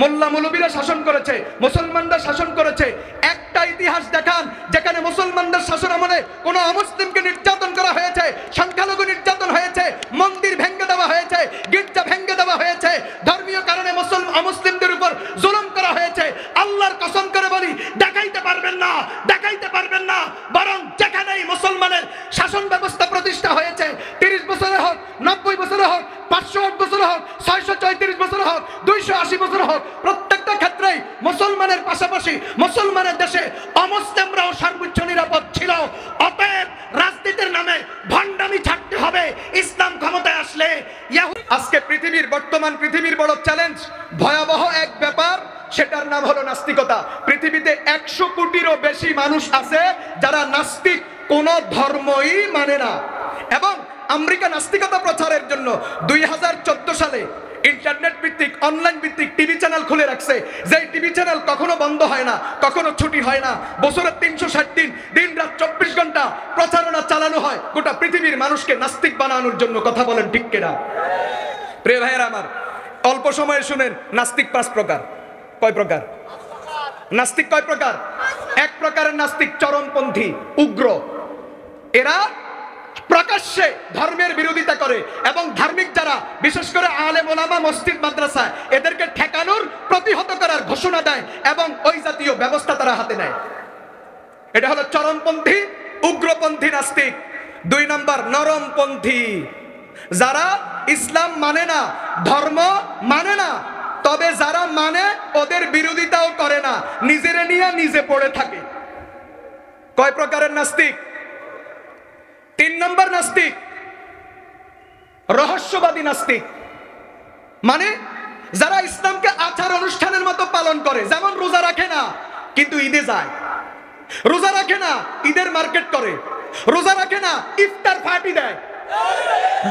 মোল্লা মৌলবীরা শাসন করেছে, মুসলমানরা শাসন করেছে। একটা ইতিহাস দেখান যেখানে মুসলমানদের শাসন আমলে কোনো অমুসলিমকে নির্যাতন করা হয়েছে, সংখ্যালঘু নির্যাতন হয়েছে, মন্দির ভেঙে দেওয়া হয়েছে, গির্জা ভেঙে দেওয়া হয়েছে, ধর্মীয় কারণে অমুসলিমদের উপর জুলুম করা হয়েছে। আল্লাহর কসম করে বলি, দেখাইতে পারবেন না, দেখাইতে পারবেন না। বরং যেখানেই মুসলমানের শাসন ব্যবস্থা প্রতিষ্ঠা হয়েছে, 30 বছরে হোক, 90 বছরে হোক, 508 বছরে হোক, 634 বছরে হোক, 280 বছরে হোক, প্রত্যেকটা ক্ষেত্রেই মুসলমানের পাশাপাশি মুসলমানের দেশে অমুসলিমরাও সর্বোচ্চ নিরাপদ ছিল। অতএব রাজনীতির নামে ভণ্ডামি ছাড়তে হবে। ইসলাম ক্ষমতায় আসলে আজকে বর্তমান পৃথিবীর বড় চ্যালেঞ্জ, ভয়াবহ এক ব্যাপার, সেটার নাম হলো নাস্তিকতা। পৃথিবীতে 100 কোটিরও বেশি মানুষ আছে যারা নাস্তিক, কোন ধর্মই মানে না। এবং আমেরিকা নাস্তিকতা প্রচারের জন্য 2014 সালে ইন্টারনেট ভিত্তিক, অনলাইন ভিত্তিক টিভি চ্যানেল খুলে রাখছে, যে টিভি চ্যানেল কখনো বন্ধ হয় না, কখনো ছুটি হয় না। বছরের 360 দিন, দিন রাত 24 ঘন্টা প্রচারণা চালানো হয় গোটা পৃথিবীর মানুষকে নাস্তিক বানানোর জন্য। কথা বলেন ঠিক কিনা? প্রিয় ভাইয়েরা আমার, অল্প সময়ে শুনেন, নাস্তিক 5 প্রকার। কয় প্রকার নাস্তিক? কয় প্রকার? এক প্রকারের নাস্তিক চরমপন্থী, উগ্র। এরা প্রকাশ্যে ধর্মের বিরোধিতা করে এবং ধার্মিক যারা, বিশেষ করে আলেম ওলামা, মসজিদ মাদ্রাসা, এদেরকে ঠেকানোর, প্রতিহত করার ঘোষণা দেয় এবং ওই জাতীয় ব্যবস্থা তারা হাতে নেয়। এটা হলো চরমপন্থী, উগ্রপন্থী নাস্তিক। 2 নম্বর নরমপন্থী, যারা ইসলাম মানে না, ধর্ম মানে না, তবে যারা মানে ওদের বিরোধিতাও করে না, নিজেরে নিয়ে নিজে পড়ে থাকে। কয় প্রকারের নাস্তিক? 3 নম্বর নাস্তিক রহস্যবাদী নাস্তিক। মানে যারা ইসলামকে আচার অনুষ্ঠানের মতো পালন করে, যেমন রোজা রাখে না কিন্তু ঈদে যায়, রোজা রাখে না ঈদের মার্কেট করে, রোজা রাখে না ইফতার পার্টি দেয়।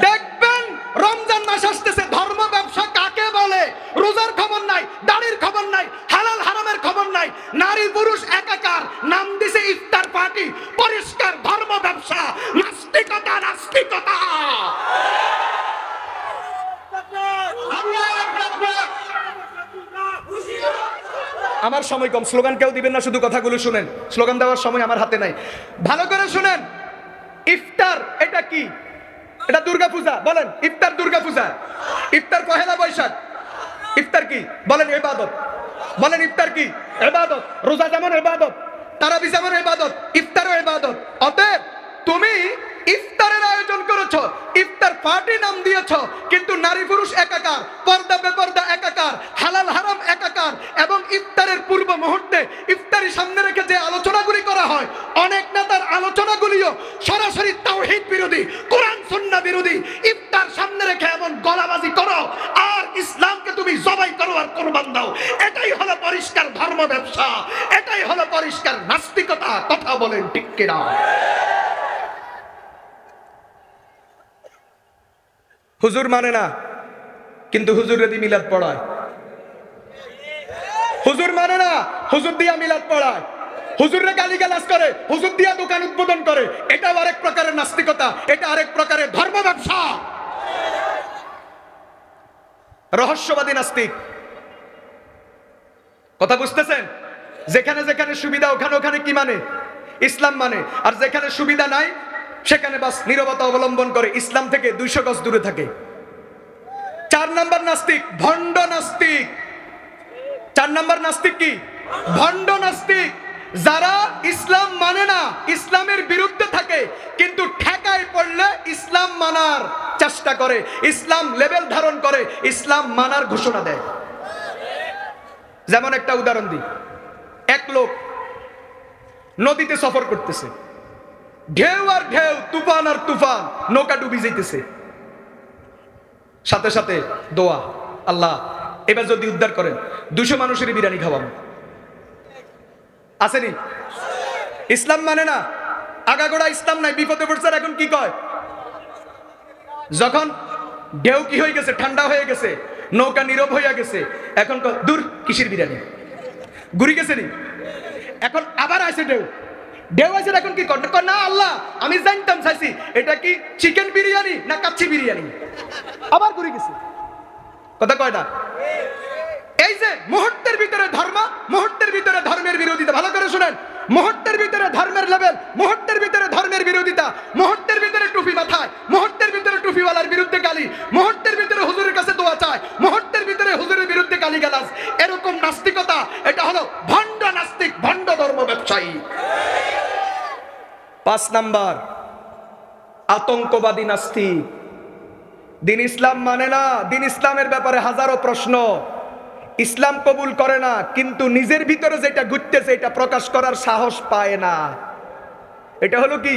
দেখবেন রমজান মাস আসতেছে, ধর্ম ব্যবসা কাকে বলে? রোজার খবর নাই, দাড়ির খবর নাই, হালাল হারামের খবর নাই, নারী পুরুষ একাকার, নাম দিছে ইফতার পার্টি। পরিষ্কার ধর্ম ব্যবসা, নাস্তিকতা, নাস্তিকতা। আমার সময় কম, স্লোগান কেউ দিবেন না, শুধু কথাগুলো শুনেন। স্লোগান দেওয়ার সময় আমার হাতে নাই, ভালো করে শুনেন। ইফতার এটা কি? এটা দুর্গা পূজা। বলেন ইফতার দুর্গা পূজা। ইফতার পহেলা বৈশাখ। ইফতার কি? বলেন ইবাদত। বলেন ইফতার কি? ইবাদত। রোজা যেমন ইবাদত, তারাবি যেমন ইবাদত, ইফতারও ইবাদত। অতএব তুমি ইফতারের আয়োজন করেছো, ইফতার পার্টি নাম দিয়েছো, কিন্তু নারী পুরুষ একাকার, পর্দা বেপর্দা একাকার, হালাল হারাম একাকার। এবং ইফতারের পূর্ব মুহূর্তে ইফতারি সামনে রেখে যে আলোচনাগুলি করা হয়, অনেক নেতার আলোচনাগুলিও সরাসরি তাওহীদ বিরোধী, কোরআন সুন্নাহ বিরোধী। ইফতার সামনে রেখে এমন গলাবাজি করো আর ইসলামকে তুমি জবাই করো আর কুরবান দাও। এটাই হলো পরিষ্কার ধর্ম ব্যবসা, এটাই হলো পরিষ্কার নাস্তিকতা। কথা বলেন ঠিক কিনা? হুজুর মানে না কিন্তু হুজুর যদি মিলাদ পড়ায়, হুজুর মানে না, হুজুর দিয়া মিলাদ পড়ায়, হুজুররে গালিগালাজ করে, হুজুর দিয়া দোকান উদ্বোধন করে। এটা আরেক প্রকারের নাস্তিকতা, এটা আরেক প্রকারের ধর্ম ব্যবসা। রহস্যবাদী নাস্তিক। কথা বুঝতেছেন? যেখানে যেখানে সুবিধা ওখানে ওখানে কি মানে? ইসলাম মানে। আর যেখানে সুবিধা নাই সেখানে বাস নীরবতা অবলম্বন করে, ইসলাম থেকে 200 গজ দূরে থাকে। 4 নম্বর নাস্তিক ভণ্ড নাস্তিক। 4 নম্বর নাস্তিক কি? ভণ্ড নাস্তিক। যারা ইসলাম মানে না, ইসলামের বিরুদ্ধে থাকে, কিন্তু ঠেকায় পড়লে ইসলাম মানার চেষ্টা করে, ইসলাম লেভেল ধারণ করে, ইসলাম মানার ঘোষণা দেয়। যেমন একটা উদাহরণ দিই। এক লোক নদীতে সফর করতেছে, ঢেউ আর ঢেউ, তুফান আর তুফান, নৌকা ডুবি যাইতেছে। সাথে সাথে দোয়া, আল্লাহ এবার যদি উদ্ধার করেন 200 মানুষের বিরিয়ানি খাওয়াবো। আসেনি? ইসলাম মানে না, আগাগোড়া ইসলাম নাই, বিপদে পড়ছে। এখন কি কয়? যখন ঢেউ কি হয়ে গেছে, ঠান্ডা হয়ে গেছে, নৌকা নীরব হয়ে গেছে, এখন দূর কিসের বিরিয়ানি, ঘুরি গেছে নি। এখন আবার আসে ঢেউ, ঢেউ আছে, এখন কি করে? না আল্লাহ আমি জানতাম চাইছি এটা কি চিকেন বিরিয়ানি না কাচ্চি বিরিয়ানি, আবার ঘুরে গেছে। কথা কয়টা? এই এই যে মুহূর্তের ভিতরে ধর্ম, মুহূর্তের ভিতরে ধর্মের বিরোধিতা, ভালো করে শুনেন, মুহূর্তের ভিতরে ধর্মের লেভেল, মুহূর্তের ভিতরে ধর্মের বিরোধিতা, মুহূর্তের ভিতরে টুপি মাথায়, মুহূর্তের ভিতরে টুপিওয়ালার বিরুদ্ধে গালি, মুহূর্তের ভিতরে হুজুরের কাছে দোয়া চায়, মুহূর্তের ভিতরে হুজুরের বিরুদ্ধে গালিগালাজ, এরকম নাস্তিকতা, এটা হলো ভণ্ড নাস্তিক, ভণ্ড ধর্ম ব্যবসায়ী। 5 নাম্বার, আতঙ্কবাদী নাস্তিক। দিন ইসলাম মানে না, দিন ইসলামের ব্যাপারে হাজারো প্রশ্ন, ইসলাম কবুল করে না, কিন্তু নিজের ভিতরে যেটা ঘুরতেছে এটা প্রকাশ করার সাহস পায় না। এটা হলো কি?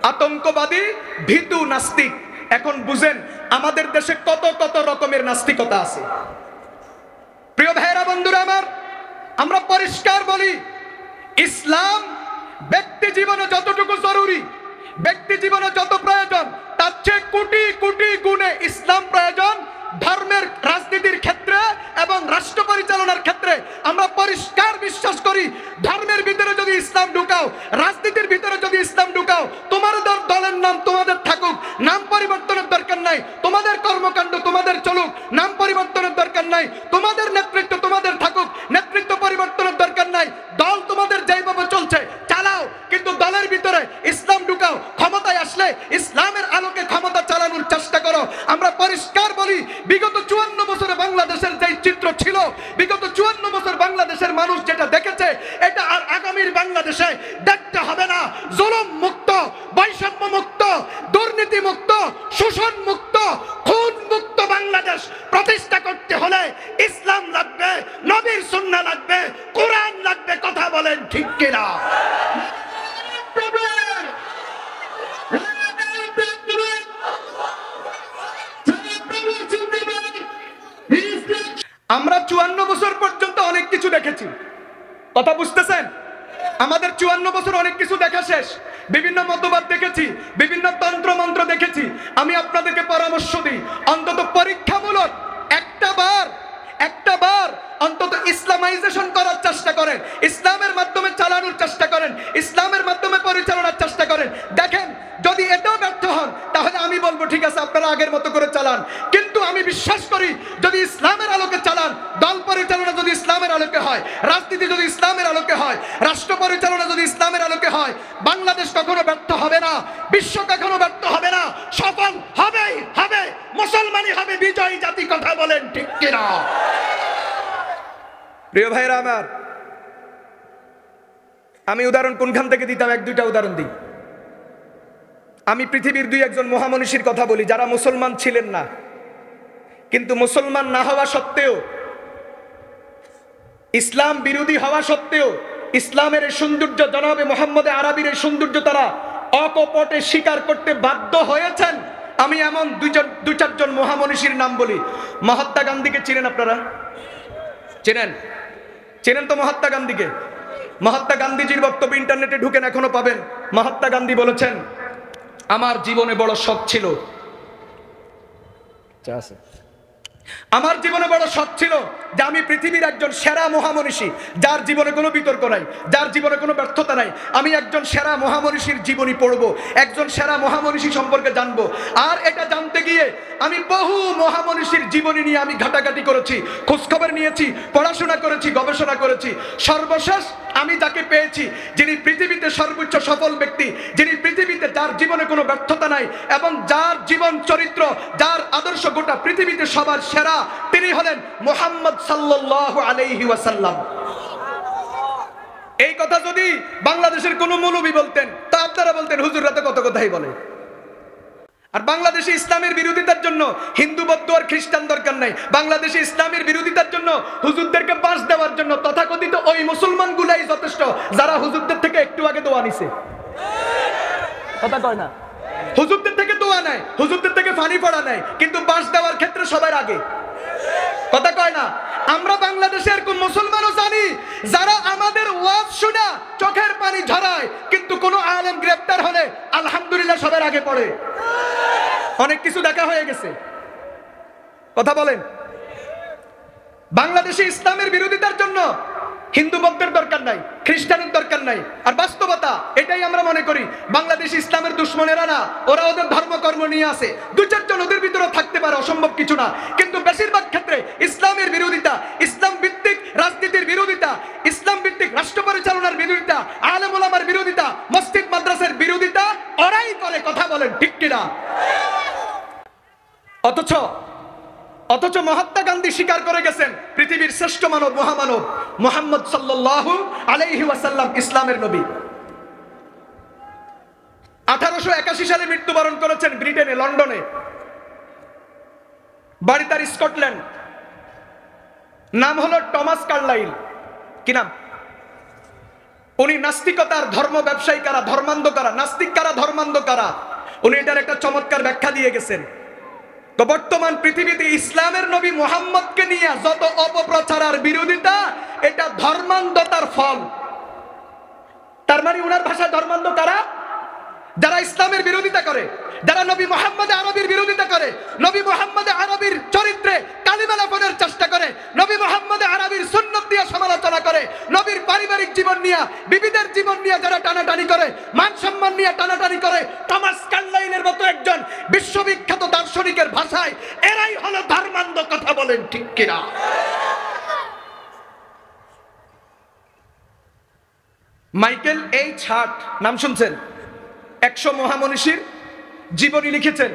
আতঙ্কবাদী, ভীতু নাস্তিক। এখন বুঝেন আমাদের দেশে কত কত রকমের নাস্তিকতা আছে। প্রিয় ভাইরা বন্ধুরা আমার, আমরা পরিষ্কার বলি, ইসলাম ব্যক্তি জীবনে যতটুকু জরুরি, ব্যক্তি জীবনে যত প্রয়োজন, তার চেয়ে কোটি কোটি গুণে ইসলাম প্রয়োজন ধর্মের রাজনীতির ক্ষেত্রে এবং রাষ্ট্র পরিচালনার ক্ষেত্রে। আমরা পরিষ্কার বিশ্বাস করি, ধর্মের ভিতরে যদি ইসলাম ঢুকাও, রাজনীতির ভিতরে যদি ইসলাম ঢুকাও, তোমাদের দলের নাম তোমাদের থাকুক, নাম পরিবর্তনের দরকার নাই, তোমাদের কর্মকাণ্ড তোমাদের চলুক, নাম পরিবর্তনের দরকার নাই, তোমাদের নেতৃত্ব তোমাদের থাকুক, নেতৃত্ব পরিবর্তনের দরকার নাই, দল তোমাদের যেইভাবে চলছে চালাও, কিন্তু দলের ভিতরে ইসলাম ঢুকাও, ক্ষমতায় আসলে ইসলামের আলোকে ক্ষমতা চালানোর চেষ্টা করো। আমরা পরিষ্কার বলি, বিগত 54 বছরে বাংলাদেশের যে চিত্র ছিল, বিগত 54 বছর বাংলাদেশের মানুষ যেটা দেখেছে, এটা আর আগামীর বাংলাদেশে দেখতে হবে না। জুলুম মুক্ত, বৈষম্য মুক্ত, দুর্নীতি মুক্ত, শোষণ মুক্ত, খুন মুক্ত বাংলাদেশ প্রতিষ্ঠা করতে হলে ইসলাম লাগবে, নবীর সুন্নাহ লাগবে, কোরআন লাগবে। কথা বলেন ঠিক কিনা? আমরা 54 বছর পর্যন্ত অনেক কিছু দেখেছি, কথা বুঝতেছেন? আমাদের 54 বছর অনেক কিছু দেখা শেষ, বিভিন্ন মতবাদ দেখেছি, বিভিন্ন তন্ত্র মন্ত্র দেখেছি। আমি আপনাদেরকে পরামর্শ দিই, অন্তত পরীক্ষামূলক একটা বার অন্তত ইসলামাইজেশন করার চেষ্টা করেন, ইসলামের মাধ্যমে চালানোর চেষ্টা করেন, ইসলামের মাধ্যমে পরিচালনার চেষ্টা করেন। দেখেন যদি এটাও ব্যর্থ হন, তাহলে আমি বলবো ঠিক আছে, আপনারা আগের মতো করে চালান। কিন্তু আমি বিশ্বাস করি, যদি ইসলামের আলোকে চালান, দল পরিচালনা যদি ইসলামের আলোকে হয়, রাজনীতি যদি ইসলামের আলোকে হয়, রাষ্ট্র পরিচালনা যদি ইসলামের আলোকে হয়, বাংলাদেশ কখনো ব্যর্থ হবে না, বিশ্ব কখনো ব্যর্থ হবে না, সফল হবেই হবে, মুসলমানই হবে বিজয়ী জাতি। কথা বলেন ঠিক কিনা? প্রিয় ভাইরা আমার, আমি উদাহরণ কোনখান থেকে দিতাম, 1-2টা উদাহরণ দিই। আমি পৃথিবীর 2-1 জন মহামনীষীর কথা বলি, যারা মুসলমান ছিলেন না, কিন্তু মুসলমান না হওয়া সত্ত্বেও, ইসলাম বিরোধী হওয়া সত্ত্বেও, ইসলামের এই সৌন্দর্য, জনাবে মুহাম্মদ আরবির এই সৌন্দর্য তারা অকপটে স্বীকার করতে বাধ্য হয়েছেন। আমি এমন 2-4 জন মহামনীষীর নাম বলি। মহাত্মা গান্ধীকে চিনেন আপনারা? চেনেন তো মহাত্মা গান্ধীকে? মহাত্মা গান্ধীজির বক্তব্য ইন্টারনেটে ঢুকেন, এখনো পাবেন। মহাত্মা গান্ধী বলেছেন, আমার জীবনে বড় শখ ছিল, আমার জীবনে বড় শখ ছিল যে আমি পৃথিবীর একজন সেরা মহামনীষী, যার জীবনে কোনো বিতর্ক নাই, যার জীবনে কোনো ব্যর্থতা নাই। আমি একজন সেরা মহামনীষীর জীবনী পড়ব, একজন সেরা মহামনীষী সম্পর্কে জানবো। আর এটা জানতে গিয়ে আমি বহু মহামনীষীর জীবনী নিয়ে আমি ঘাটাঘাটি করেছি, খোঁজখবর নিয়েছি, পড়াশোনা করেছি, গবেষণা করেছি। সর্বশেষ আমি যাকে পেয়েছি, যিনি পৃথিবীতে সর্বোচ্চ সফল ব্যক্তি, যিনি পৃথিবীতে, যার জীবনে কোনো ব্যর্থতা নাই এবং যার জীবন চরিত্র, যার আদর্শ গোটা পৃথিবীতে সবার সেরা, তিনি হলেন মুহাম্মদ সাল্লাল্লাহু আলাইহি ওয়াসাল্লাম। এই কথা যদি বাংলাদেশের কোন মৌলবী বলতেন, তা আপনারা বলতেন হুজুররা তো কত কথাই বলে। আর বাংলাদেশে ইসলামের বিরোধিতার জন্য হিন্দু, বৌদ্ধ আর খ্রিস্টান দরকার নাই। বাংলাদেশে ইসলামের বিরোধিতার জন্য, হুজুরদেরকে বাঁশ দেওয়ার জন্য তথাকথিত ওই মুসলমানগুলাই যথেষ্ট, যারা হুজুরদের থেকে একটু আগে দোয়া নিছে। কথা কয় না? হুজুরদের থেকে দোয়া নেয়, হুজুরদের থেকে পানি পড়া নেয়, কিন্তু বাঁশ দেওয়ার ক্ষেত্রে সবার আগে। কথা কয় না? আমরা বাংলাদেশে এরকম মুসলমানও জানি যারা আমাদের ওয়াজ শুনে চোখের পানি ঝরায়, কিন্তু কোন আলেম গ্রেফতার হলে আলহামদুলিল্লাহ সবার আগে পড়ে। অনেক কিছু দেখা হয়ে গেছে। কথা বলেন। বাংলাদেশে ইসলামের বিরোধিতার জন্য হিন্দু বৌদ্ধের দরকার নাই, খ্রিস্টানের দরকার নাই। আর বাস্তবতা এটাই আমরা মনে করি, বাংলাদেশ ইসলামের দুশ্মনেরা না, ওরা ওদের ধর্মকর্ম নিয়ে আসে। দু চারজন ওদের ভিতরে থাকতে পারে, অসম্ভব কিছু না, কিন্তু বেশিরভাগ ক্ষেত্রে ইসলামের বিরোধিতা, ইসলাম ভিত্তিক রাজনীতির বিরোধিতা, ইসলাম ভিত্তিক রাষ্ট্র পরিচালনার বিরোধিতা, আলেম ওলামার বিরোধিতা, মসজিদ মাদ্রাসার বিরোধিতা ওরাই করে। কথা বলেন ঠিক কিনা? অথচ মহাত্মা গান্ধী স্বীকার করে গেছেন পৃথিবীর শ্রেষ্ঠ মানব, মহামানব মুহাম্মদ সাল্লাল্লাহু আলাইহি ওয়াসাল্লাম ইসলামের নবী। 1881 সালে মৃত্যুবরণ করেছেন ব্রিটেনে, লন্ডনে। বাড়ি তার স্কটল্যান্ড। নাম হলো টমাস কার্লাইল। কি নাম? উনি নাস্তিকতার ধর্ম ব্যবসায়ী কারা, ধর্মান্ধ কারা, নাস্তিক কারা, ধর্মান্ধ কারা, উনি এটার একটা চমৎকার ব্যাখ্যা দিয়ে গেছেন। তো বর্তমান পৃথিবীতে ইসলামের নবী মুহাম্মদকে নিয়ে যত অপপ্রচার আর বিরোধিতা, এটা ধর্মান্ধতার ফল। তার মানে উনার ভাষায় ধর্মান্ধ কারা? যারা ইসলামের বিরোধিতা করে, যারা নবী মুহাম্মদ আরবীর বিরোধিতা করে, নবী মুহাম্মদ আরবীর চরিত্রে কালিমা লাগানোর চেষ্টা করে, নবী মুহাম্মদ আরবীর সুন্নাত দিয়ে সমালোচনা করে, নবীর পারিবারিক জীবন নিয়ে, বিবিদের জীবন নিয়ে যারা টানাটানি করে, মান সম্মান নিয়ে টানাটানি করে, টমাস কার্লাইলের মতো একজন বিশ্ববিখ্যাত দার্শনিকের ভাষায় এরাই হলো ধর্মান্ধ। কথা বলেন ঠিক কিনা? মাইকেল এইচ হার্ট নাম শুনছেন? 100 মহামনীষীর জীবনী লিখেছেন।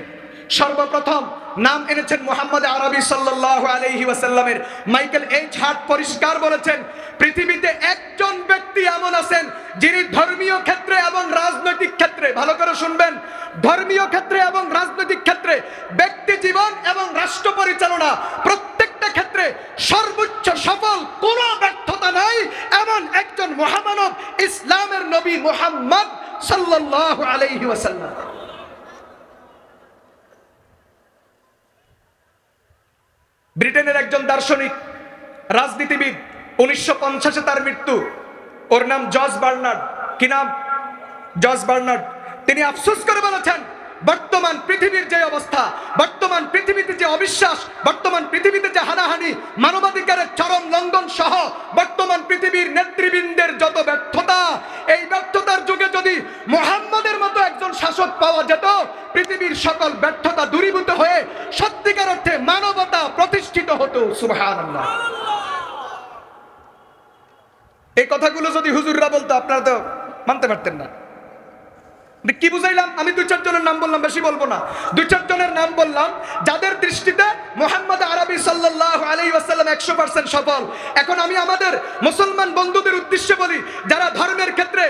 সর্বপ্রথম নাম এনেছেন মুহাম্মদ আরবী সাল্লাল্লাহু আলাইহি ওয়াসাল্লামের। মাইকেল এইচ হার্ট পরিষ্কার বলেছেন, পৃথিবীতে একজন ব্যক্তি এমন আছেন যিনি ধর্মীয় ক্ষেত্রে এবং রাজনৈতিক ক্ষেত্রে, ভালো করে শুনবেন, ধর্মীয় ক্ষেত্রে এবং রাজনৈতিক ক্ষেত্রে, ব্যক্তি জীবন এবং রাষ্ট্র পরিচালনা প্রত্যেকটা ক্ষেত্রে সর্বোচ্চ সফল, কোনো ব্যর্থতা নাই, এমন একজন মহামানব ইসলামের নবী মুহাম্মদ সাল্লাল্লাহু আলাইহি ওয়াসাল্লাম। ব্রিটেনের একজন দার্শনিক, রাজনীতিবিদ, 1950-এ তার মৃত্যু। ওর নাম জর্জ বার্নার্ড। কি নাম? George Bernard. তিনি আফসোস করে বলেছেন, বর্তমান পৃথিবীর যে অবস্থা, বর্তমান পৃথিবীতে যে অবিশ্বাস, বর্তমান পৃথিবীতে যে হানাহানি, মানবাধিকারের চরম লঙ্ঘন সহ বর্তমান পৃথিবীর নেতৃবৃন্দের যত ব্যর্থতা, এই ব্যর্থতার যুগে যদি মুহাম্মদের মতো একজন শাসক পাওয়া যেত, পৃথিবীর সকল ব্যর্থতা দূরীভূত হয়ে সত্যিকার অর্থে মানবতা প্রতিষ্ঠিত হতো। সুবহানাল্লাহ। এই কথাগুলো যদি হুজুররা বলতো, আপনারা তো মানতে পারতেন না। কি বুঝাইলাম? আমি 2-4 জনের নাম বললাম, বেশি বলবো না। 2-4 জনের নাম বললাম যাদের দৃষ্টিতে মুহাম্মদ আরবী সাল্লাল্লাহু আলাইহি ওয়াসাল্লাম 100% সফল। এখন আমি আমাদের মুসলমান বন্ধুদের উদ্দেশ্যে বলি, যারা ধর্মের ক্ষেত্রে,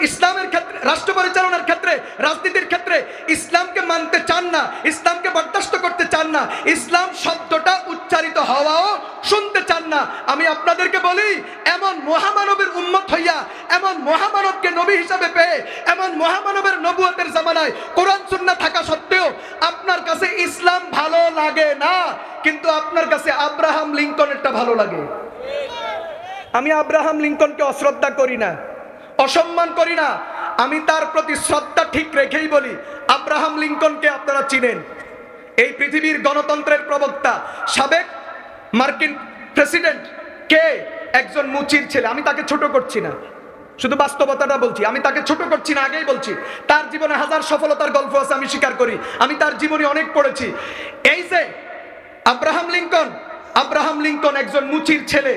ইসলামের ক্ষেত্রে, রাষ্ট্র পরিচালনার ক্ষেত্রে, রাজনীতির ক্ষেত্রে ইসলামকে মানতে চান না, ইসলামকে বরদাস্ত করতে চান না, ইসলাম শব্দটা উচ্চারিত হওয়াও শুনতে চান না, আমি আপনাদেরকে বলি, এমন মহামানবের উম্মত হইয়া, এমন মহামানবকে নবী হিসাবে পেয়ে, এমন মহামানবের নবুয়তের জামানায় কোরআন সুন্নাহ থাকা সত্ত্বেও আপনার কাছে ইসলাম ভালো লাগে না, কিন্তু আপনার কাছে আব্রাহাম লিঙ্কনেরটা ভালো লাগে। আমি আব্রাহাম লিঙ্কনকে অশ্রদ্ধা করি না, অসম্মান করি না, আমি তার প্রতি শ্রদ্ধা ঠিক রেখেই বলি, আব্রাহাম লিঙ্কনকে আপনারা চিনেন। এই পৃথিবীর গণতন্ত্রের প্রবক্তা, সাবেক মার্কিন প্রেসিডেন্ট কে? একজন মুচির ছেলে। আমি তাকে ছোট করছি না, শুধু বাস্তবতাটা বলছি, আমি তাকে ছোট করছি না, আগেই বলছি। তার জীবনে হাজার সফলতার গল্প আছে, আমি স্বীকার করি, আমি তার জীবনী অনেক পড়েছি। এই যে আব্রাহাম লিঙ্কন একজন মুচির ছেলে,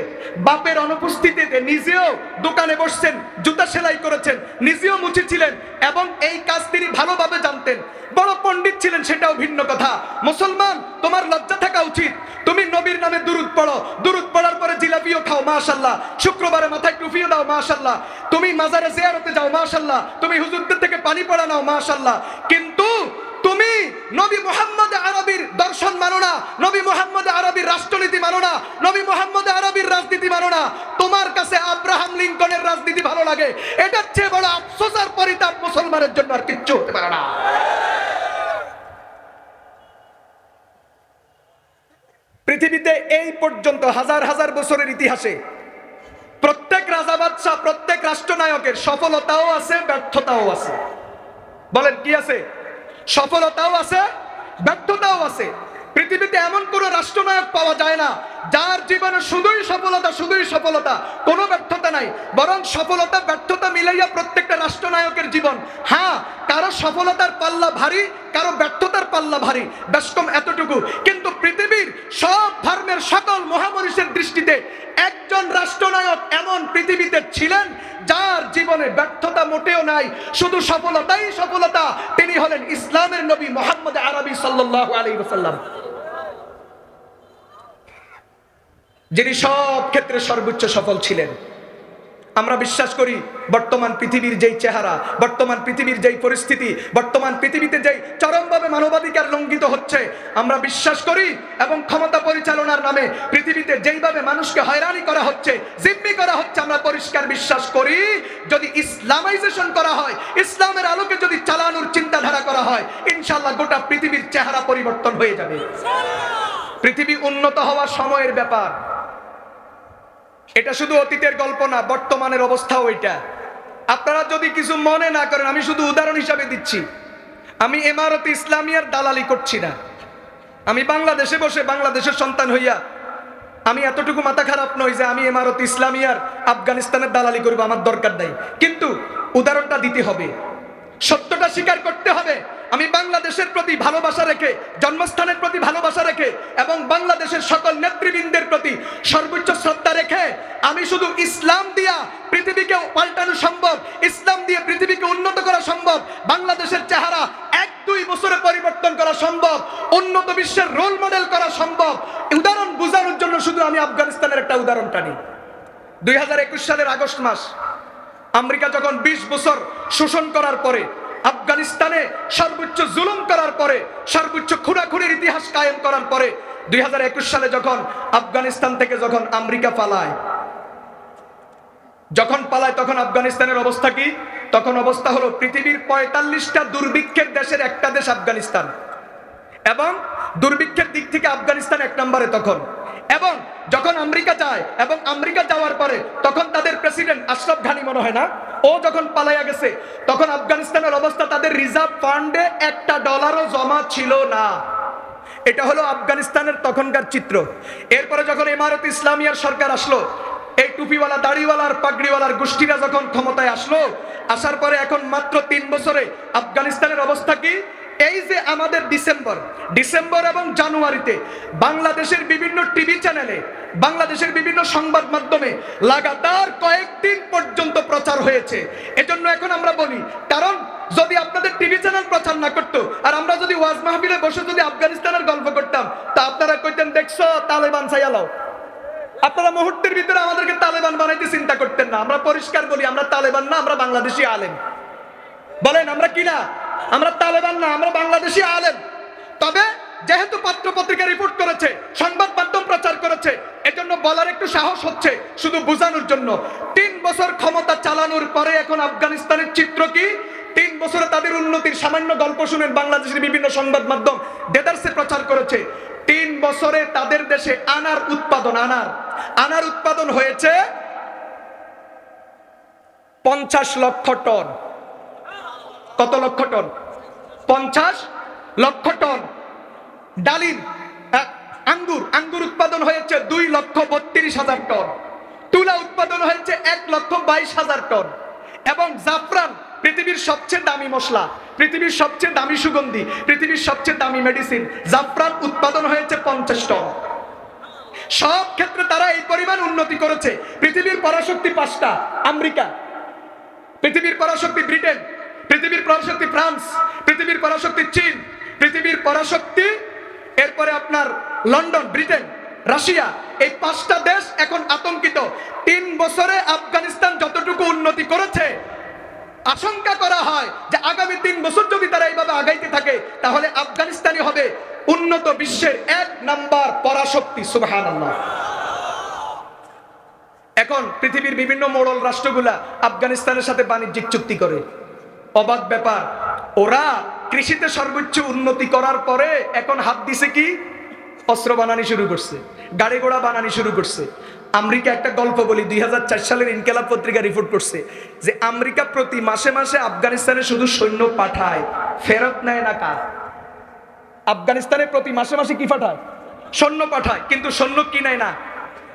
বাপের অনুপস্থিতিতে নিজেও দোকানে বসছেন, জুতা সেলাই করেছেন, নিজেও মুচি ছিলেন এবং এই কাজ তিনি ভালোভাবে জানতেন। বড় পণ্ডিত ছিলেন, সেটাও ভিন্ন কথা। মুসলমান, তোমার লজ্জা থাকা উচিত। তুমি নবীর নামে দুরূদ পড়ো, দুরূদ পড়ার পরে জিলাপিও খাও, মাশাআল্লাহ। শুক্রবারে মাথায় টুপিও দাও, মাশাআল্লাহ। তুমি মাজারে জিয়ারতে যাও, মাশাআল্লাহ। তুমি হুজুরদের থেকে পানি পড়া নাও, মাশাআল্লাহ। কিন্তু তুমি নবী মুহাম্মদ আরবীর দর্শন মানো না, নবী মুহাম্মদ আরবীর রাষ্ট্রনীতি মানো না, নবী মুহাম্মদ আরবীর রাজনীতি মানো না। তোমার কাছে আব্রাহাম লিঙ্কনের রাজনীতি ভালো লাগে। এটার চেয়ে বড় আফসোস আর পরিতাপ মুসলমানের জন্য আর কিচ্ছু হতে পারে না। পৃথিবীতে এই পর্যন্ত হাজার হাজার বছরের ইতিহাসে প্রত্যেক রাজা বাদশা, প্রত্যেক রাষ্ট্রনায়কের সফলতাও আছে, ব্যর্থতাও আছে। বলেন কি আছে? সফলতাও আছে, ব্যর্থতাও আছে। পৃথিবীতে এমন কোন রাষ্ট্রনায়ক পাওয়া যায় না যার জীবনে শুধুই সফলতা, কোনো ব্যর্থতা নাই, বরং সফলতা ব্যর্থতা মিলাইয়া প্রত্যেকটা রাষ্ট্রনায়কের জীবন। হ্যাঁ, কারো সফলতার পাল্লা ভারী, কারো ব্যর্থতার পাল্লা ভারী, বেশকম এতটুকু। কিন্তু পৃথিবীর সব ধর্মের সকল মহামনীষের দৃষ্টিতে একজন রাষ্ট্রনায়ক এমন পৃথিবীতে ছিলেন যার জীবনে ব্যর্থতা মোটেও নাই, শুধু সফলতাই সফলতা। তিনি হলেন ইসলামের নবী মুহাম্মদ আরবি সাল্লাল্লাহু আলাইহি ওয়াসাল্লাম, যিনি সব ক্ষেত্রে সর্বোচ্চ সফল ছিলেন। আমরা বিশ্বাস করি বর্তমান পৃথিবীর যেই চেহারা, বর্তমান পৃথিবীর যেই পরিস্থিতি, বর্তমান পৃথিবীতে যেই চরমভাবে মানবাধিকার লঙ্ঘিত হচ্ছে, আমরা বিশ্বাস করি এবং ক্ষমতা পরিচালনার নামে পৃথিবীতে যেইভাবে মানুষকে হয়রানি করা হচ্ছে, জিম্মি করা হচ্ছে, আমরা পরিষ্কার বিশ্বাস করি যদি ইসলামাইজেশন করা হয়, ইসলামের আলোকে যদি চালানোর চিন্তাধারা করা হয়, ইনশাআল্লাহ গোটা পৃথিবীর চেহারা পরিবর্তন হয়ে যাবে। পৃথিবী উন্নত হওয়া সময়ের ব্যাপার। এটা শুধু অতীতের গল্প না, বর্তমানের অবস্থাও এটা। আপনারা যদি কিছু মনে না করেন, আমি শুধু উদাহরণ হিসাবে দিচ্ছি। আমি ইমারতে ইসলামিয়ার দালালি করছি না। আমি বাংলাদেশে বসে বাংলাদেশের সন্তান হইয়া আমি এতটুকু মাথা খারাপ নই যে আমি ইমারতে ইসলামিয়ার আফগানিস্তানের দালালি করব, আমার দরকার নাই। কিন্তু উদাহরণটা দিতে হবে, সত্যটা স্বীকার করতে হবে। আমি বাংলাদেশের প্রতি ভালোবাসা রেখে, জন্মস্থানের প্রতি ভালোবাসা রেখে এবং বাংলাদেশের সকল নেতৃবৃন্দের প্রতি সর্বোচ্চ শ্রদ্ধা রেখে আমি শুধু ইসলাম দিয়া পৃথিবীকে পাল্টানো সম্ভব, ইসলাম দিয়ে পৃথিবীকে উন্নত করা সম্ভব, বাংলাদেশের চেহারা 1-2 বছরে পরিবর্তন করা সম্ভব, উন্নত বিশ্বের রোল মডেল করা সম্ভব। উদাহরণ বোঝানোর জন্য শুধু আমি আফগানিস্তানের একটা উদাহরণ টানি। 2021 সালের আগস্ট মাস আমেরিকা যখন 20 বছর শোষণ করার পরে, আফগানিস্তানে সর্বোচ্চ জুলুম করার পরে, সর্বোচ্চ খুনাখুনির ইতিহাস কায়েম করার পরে 2021 সালে যখন আফগানিস্তান থেকে যখন আমেরিকা পালায়, তখন আফগানিস্তানের অবস্থা কি? তখন অবস্থা হলো পৃথিবীর 45টা দুর্ভিক্ষের দেশের একটা দেশ আফগানিস্তান, এবং দুর্ভিক্ষের দিক থেকে আফগানিস্তান 1 নম্বরে তখন। এবং যখন আমেরিকা যায়, এবং আমেরিকা যাওয়ার পরে তখন তাদের প্রেসিডেন্ট আশরাফ ঘানি মনে হয় না, ও যখন পালাইয়া গেছে, তখন আফগানিস্তানের অবস্থা, তাদের রিজার্ভ ফান্ডে $1 জমা ছিল না। এটা হলো আফগানিস্তানের তখনকার চিত্র। এরপরে যখন ইমারত ইসলামিয়ার সরকার আসলো, এই টুপিওয়ালা, দাড়িওয়ালার, পাগড়িওয়ালার গোষ্ঠীরা যখন ক্ষমতায় আসলো, আসার পরে এখন মাত্র 3 বছরে আফগানিস্তানের অবস্থা কি? এই যে আমাদের ডিসেম্বর এবং জানুয়ারিতে বাংলাদেশের বিভিন্ন টিভি চ্যানেলে, বাংলাদেশের বিভিন্ন সংবাদ মাধ্যমে লাগাতার কয়েকদিন পর্যন্ত প্রচার হয়েছে। এজন্য এখন আমরা বলি, কারণ যদি আপনাদের টিভি চ্যানেল প্রচার না করতো আর আমরা যদি ওয়াজ মাহফিলে বসে যদি আফগানিস্তানের গল্প করতাম, তা আপনারা কইতেন দেখছো তালেবান ছাইয়ালো। আপনারা মুহূর্তের ভিতরে আমাদেরকে তালেবান বানাইতে চিন্তা করতেন না। আমরা পরিষ্কার বলি, আমরা তালেবান না, আমরা বাংলাদেশি আলেম। বলেন আমরা কি না? আমরা তালেবান না, আমরা বাংলাদেশি আলেম। তবে যেহেতু পত্র পত্রিকা রিপোর্ট করেছে, সংবাদ মাধ্যম প্রচার করেছে, এজন্য বলার একটু সাহস হচ্ছে, শুধু বোঝানোর জন্য। 3 বছর ক্ষমতা চালানোর পরে এখন আফগানিস্তানের চিত্র কি? 3 বছরে তাদের উন্নতির সামান্য গল্প শুনেন বাংলাদেশের বিভিন্ন সংবাদ মাধ্যম দেদারসে প্রচার করেছে। 3 বছরে তাদের দেশে আনার উৎপাদন হয়েছে 50 লক্ষ টন। কত লক্ষ টন? 50 লক্ষ টন। ডালিম, আঙ্গুর উৎপাদন হয়েছে 2,32,000 টন। তুলা উৎপাদন হয়েছে 1,22,000 টন। এবং জাফরান, পৃথিবীর সবচেয়ে দামি মশলা, পৃথিবীর সবচেয়ে দামি সুগন্ধি, পৃথিবীর সবচেয়ে দামি মেডিসিন, জাফরান উৎপাদন হয়েছে 50 টন। সব ক্ষেত্রে তারা এই পরিমাণ উন্নতি করেছে। পৃথিবীর পরাশক্তি 5টা, আমেরিকা, পৃথিবীর পরাশক্তি ব্রিটেন, পৃথিবীর পরাশক্তি ফ্রান্স, পৃথিবীর পরাশক্তি চীন, পৃথিবীর পরাশক্তি এরপরে আপনার লন্ডন, ব্রিটেন, রাশিয়া। এই 5টা দেশ এখন আতঙ্কিত। 3 বছরে আফগানিস্তান যতটুকু উন্নতি করেছে, আশঙ্কা করা হয় যে আগামী 3 বছর যদি তারা এইভাবে আগাইতে থাকে, তাহলে আফগানিস্তানই হবে উন্নত বিশ্বের 1 নাম্বার পরাশক্তি। সুবহানাল্লাহ। এখন পৃথিবীর বিভিন্ন মোড়ল রাষ্ট্রগুলা আফগানিস্তানের সাথে বাণিজ্যিক চুক্তি করে। অবাক ব্যাপার, ওরা কৃষিতে সর্বোচ্চ উন্নতি করার পরে এখন হাত দিছে কি? অস্ত্র বানানি শুরু করছে, গাড়ি ঘোড়া বানানি শুরু করছে। আমেরিকা, একটা গল্প বলি, 2004 সালের ইনকিলাব পত্রিকা রিপোর্ট করছে যে আমেরিকা প্রতি মাসে মাসে আফগানিস্তানে শুধু সৈন্য পাঠায়, ফেরত নেয় না। কার? আফগানিস্তানে প্রতি মাসে মাসে কি পাঠায়? সৈন্য পাঠায়, কিন্তু সৈন্য কিনায় না,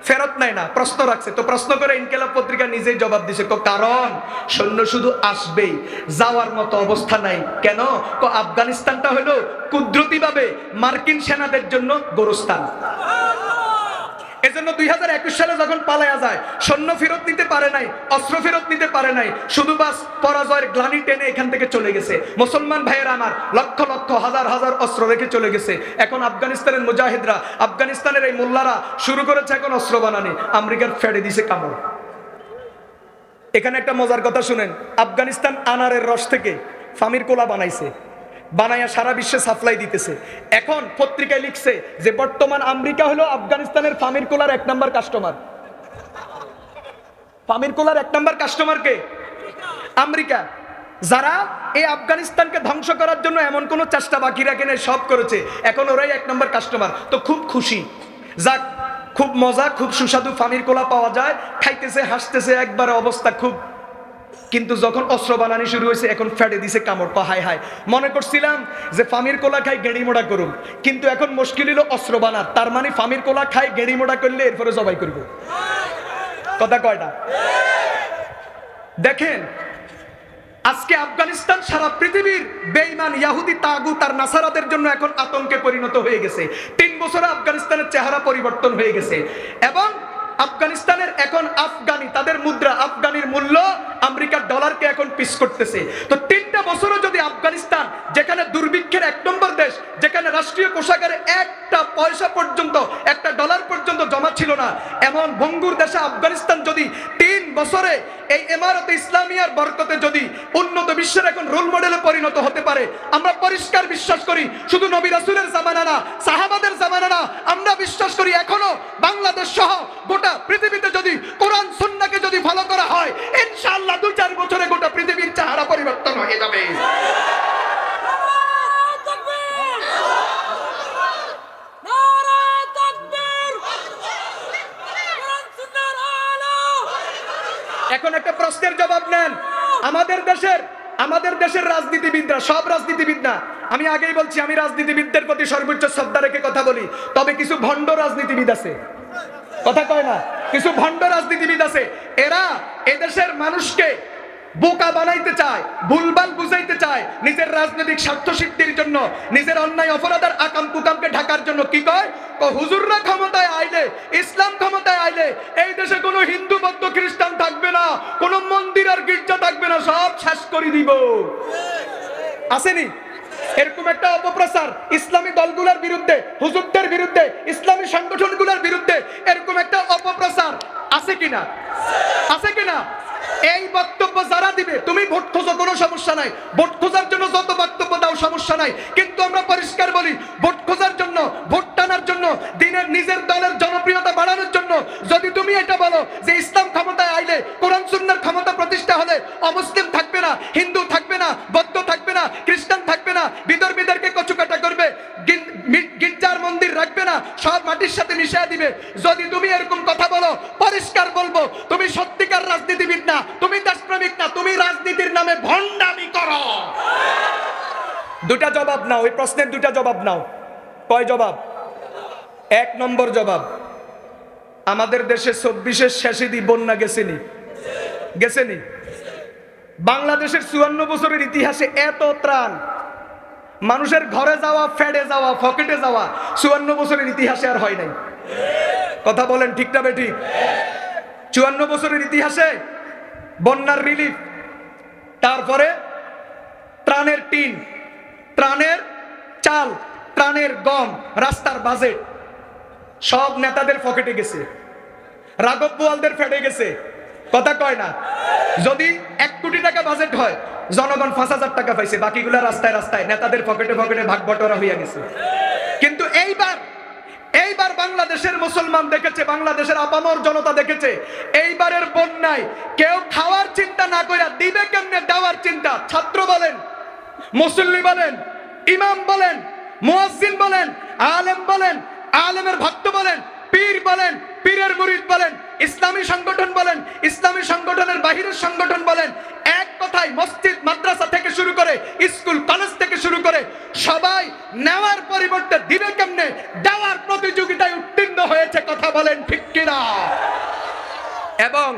ফেরত নেয় না, প্রশ্ন রাখছে। তো প্রশ্ন করে ইনকিলাব পত্রিকা নিজেই জবাব দিছে, কারণ সৈন্য শুধু আসবেই, যাওয়ার মতো অবস্থা নাই। কেন? আফগানিস্তানটা হলো কুদরতিভাবে মার্কিন সেনাদের জন্য গোরস্থান। এজন্য 2021 সালে যখন পালায়া যায়, সৈন্য ফেরত নিতে পারে নাই, অস্ত্র ফেরত নিতে পারে নাই, শুধু বাস পরাজয়ের গ্লানি টেনে এখান থেকে চলে গেছে। মুসলমান ভাইয়েরা আমার, লক্ষ লক্ষ হাজার হাজার অস্ত্র রেখে চলে গেছে। এখন আফগানিস্তানের মুজাহিদরা, আফগানিস্তানের এই মোল্লারা শুরু করেছে এখন অস্ত্র বানানি। আমেরিকার ফেড়ে দিছে কামড়। এখানে একটা মজার কথা শুনেন, আফগানিস্তান আনারের রস থেকে ফামির কোলা বানাইছে, বানাইয়া সারা বিশ্বে সাপ্লাই দিতেছে। এখন পত্রিকায় লিখছে যে বর্তমান আমেরিকা হলো আফগানিস্তানের ফামির কোলার 1 নাম্বার কাস্টমার। ফামির কোলার 1 নাম্বার কাস্টমার কে? আমেরিকা। যারা এই আফগানিস্তানকে ধ্বংস করার জন্য এমন কোন চেষ্টা বাকি রাখে নাই, সব করেছে, এখন ওরাই 1 নাম্বার কাস্টমার। তো খুব খুশি, যাক খুব মজা, খুব সুস্বাদু ফামির কোলা পাওয়া যায়, খাইতেছে, হাসতেছে, একবারে অবস্থা খুব। কিন্তু যখন অস্ত্র বানানি শুরু হয়েছে, এখন ফেটে দিছে কামড়। হায় হায়, মনে করছিলাম যে ফামির কোলা খাই গেড়ি মোড়া করুম, কিন্তু এখন মুশকিল হলো অস্ত্র বানার। তার মানে ফামির কোলা খাই গেড়ি মোড়া করলে এরপরে জবাই করব। কথা কয়টা? দেখেন আজকে আফগানিস্তান সারা পৃথিবীর বেঈমান ইহুদি তাগুত আর নাসারাদের জন্য এখন আতঙ্কে পরিণত হয়ে গেছে। 3 বছরে আফগানিস্তানের চেহারা পরিবর্তন হয়ে গেছে। এবং আফগানিস্তানের এখন আফগানি, তাদের মুদ্রা আফগানির মূল্য আমেরিকার ডলারকে এখন পিস করতেছে। তো 3টা বছরও যদি আফগানিস্তান, যেখানে দুর্ভিক্ষের 1 নম্বর দেশ, যেখানে রাষ্ট্রীয় কোষাগারে একটা পয়সা পর্যন্ত, একটা ডলার পর্যন্ত জমা ছিল না, এমন ভঙ্গুর দেশে আফগানিস্তান যদি 3 বছরে এই ইমারতে ইসলামিয়ার বরকতে যদি উন্নত বিশ্বের এখন রোল মডেলে পরিণত হতে পারে, আমরা পরিষ্কার বিশ্বাস করি শুধু নবী রাসূলের জামানা না, সাহাবাদের জামানা না, আমরা বিশ্বাস করি এখনো বাংলাদেশ সহ গোটা পৃথিবীতে যদি কোরআন সুন্নাহকে যদি ফলো করা হয়, ইনশাআল্লাহ 2-4 বছরে গোটা পৃথিবীর চেহারা পরিবর্তন হয়ে যাবে। এখন একটা প্রশ্নের জবাব নেন। আমাদের দেশের রাজনীতিবিদরা, সব রাজনীতিবিদ না, আমি আগেই বলছি আমি রাজনীতিবিদদের প্রতি সর্বোচ্চ শ্রদ্ধা রেখে কথা বলি, তবে কিছু ভণ্ড রাজনীতিবিদ আছে, কথা কয় না, কিছু ভণ্ড রাজনীতিবিদ আছে। এরা এদেশের মানুষকে বোকা বানাইতে চায়, ভুলভাল বুঝাইতে চায়, নিজের রাজনৈতিক স্বার্থ সিদ্ধির জন্য, নিজের অন্যায় অপরাধের আকাম কুকামকে ঢাকার জন্য। কি কয়? হুজুররা ক্ষমতায় আইলে, ইসলাম ক্ষমতায় আইলে এই দেশে কোনো হিন্দু, বৌদ্ধ, খ্রিস্টান থাকবে না, কোনো মন্দির আর গির্জা থাকবে না, সব শেষ করে দিব। আসেনি এরকম একটা অপপ্রচার ইসলামী দলগুলোর বিরুদ্ধে, হুজুরদের বিরুদ্ধে, ইসলামী সংগঠনগুলোর বিরুদ্ধে এরকম একটা অপপ্রচার আছে কিনা? আছে কিনা? এই বক্তব্য যারা দিবে, তুমি ভোট খোঁজো, কোনো সমস্যা নাই, ভোট খোঁজার জন্য যত বক্তব্য দাও সমস্যা নাই, কিন্তু আমরা পরিষ্কার বলি, ভোট খোঁজার জন্য, ভোট টানার জন্য, দিনের নিজের দলের জনপ্রিয়তা বাড়ানোর জন্য যদি তুমি এটা বলো যে ইসলাম ক্ষমতায় আইলে, কোরআন সুন্নাহর ক্ষমতা প্রতিষ্ঠা হলে অমুসলিম থাকবে না, হিন্দু থাকবে না, বৌদ্ধ থাকবে না, খ্রিস্টান থাকবে না, বিধর্মীদেরকে কচুকাটা করবে, গির্জার মন্দির রাখবে না, সব মাটির সাথে মিশিয়ে দিবে, যদি তুমি এরকম কথা বলো, পরিষ্কার বলবো তুমি সত্যিকার রাজনীতিবিদ না, তুমি দেশপ্রেমিক না, তুমি রাজনীতির নামে ভণ্ডামি করো। 2টা জবাব নাও, ওই প্রশ্নের 2টা জবাব নাও। কয় জবাব? 1 নম্বর জবাব, আমাদের দেশে 24-এর শেষে দি বন্যা গেছেনি? গেছেনি? বাংলাদেশের 54 বছরের ইতিহাসে এত ত্রাণ, মানুষের ঘরে যাওয়া, ফেডে যাওয়া, পকেটে যাওয়া 54 বছরের ইতিহাসে আর হয় নাই। কথা বলেন ঠিক না বেঠিক? 54 বছরের ইতিহাসে বন্যার রিলিফ, তারপরে ত্রাণের টিন, ত্রাণের চাল, ত্রাণের গম, রাস্তার বাজেট সব নেতাদের পকেটে গেছে, রাঘব বোয়ালদের ফেডে গেছে। কথা কয় না? যদি 1 কোটি টাকা বাজেট হয়, জনগণ 5,000 টাকা পাইছে, বাকিগুলা রাস্তায় রাস্তায় নেতাদের পকেটে পকেটে ভাগ বটরা হইয়া গেছে। কিন্তু এইবার বাংলাদেশের মুসলমান দেখেছে, বাংলাদেশের আপামর জনতা দেখেছে, এইবারের বন্যায় কেউ খাওয়ার চিন্তা না করে দিবে কেমনে দেওয়ার চিন্তা। ছাত্র বলেন, মুসল্লি বলেন, ইমাম বলেন, মুয়াজ্জিন বলেন, আলেম বলেন, আলেমের ভক্ত বলেন, পীর বলেন, পীরের মুরিদ বলেন, ইসলামী সংগঠন বলেন, ইসলামী সংগঠনের বাহিরের সংগঠন বলেন, এক কথায় মসজিদ মাদ্রাসা থেকে শুরু করে স্কুল কলেজ থেকে শুরু করে সবাই নেওয়ার পরিবর্তে দিবে কেমনে দেওয়ার প্রতিযোগিতায় উত্তীর্ণ হয়েছে। কথা বলেন ঠিক কিনা? এবং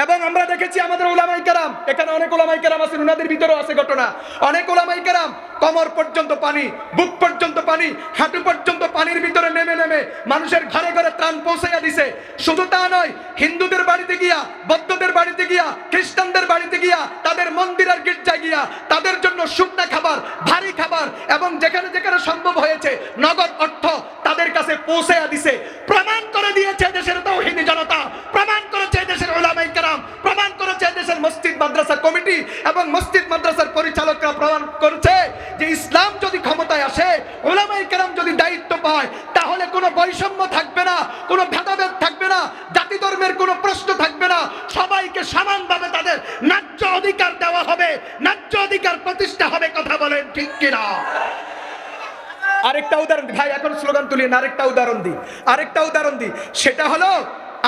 এবং আমরা দেখেছি আমাদের উলামায়ে কেরাম, এখানে অনেক উলামায়ে কেরাম আছেন, ওনাদের ভিতরেও আছে ঘটনা। অনেক উলামায়ে কেরাম কোমর পর্যন্ত পানি, বুক পর্যন্ত পানি, হাঁটু পর্যন্ত পানির ভিতরে নেমে নেমে মানুষের ঘরে ঘরে ত্রাণ পৌঁছাইয়া দিছে। শুধু তা নয়, হিন্দুদের বাড়িতে গিয়া, বৌদ্ধদের বাড়িতে গিয়া, খ্রিস্টানদের বাড়িতে গিয়া, তাদের মন্দির আর গির্জায় গিয়া তাদের জন্য শুকনা খাবার, ভারী খাবার এবং যেখানে যেখানে সম্ভব হয়েছে নগদ অর্থ তাদের কাছে পৌঁছাইয়া দিছে। প্রমাণ করে দিয়েছে দেশের তাওহীদি জনতা, প্রমাণ করেছে দেশের উলামায়ে কেরাম, প্রমাণ করেছে দেশের মসজিদ মাদ্রাসা কমিটি এবং মসজিদ মাদ্রাসার পরিচালকরা প্রমাণ করেছে যে ইসলাম যদি ক্ষমতায় আসে, উলামায়ে কেরাম যদি দায়িত্ব পায়, তাহলে কোনো বৈষম্য থাকবে না, কোনো ভেদাভেদ থাকবে না, জাতি ধর্মের কোনো প্রশ্ন থাকবে না, সবাইকে সমানভাবে তাদের ন্যায্য অধিকার দেওয়া হবে, ন্যায্য অধিকার প্রতিষ্ঠা হবে। কথা বলেন ঠিক কিনা? আরেকটা উদাহরণ ভাই, এখন স্লোগান তুলি না, আরেকটা উদাহরণ দিই, সেটা হলো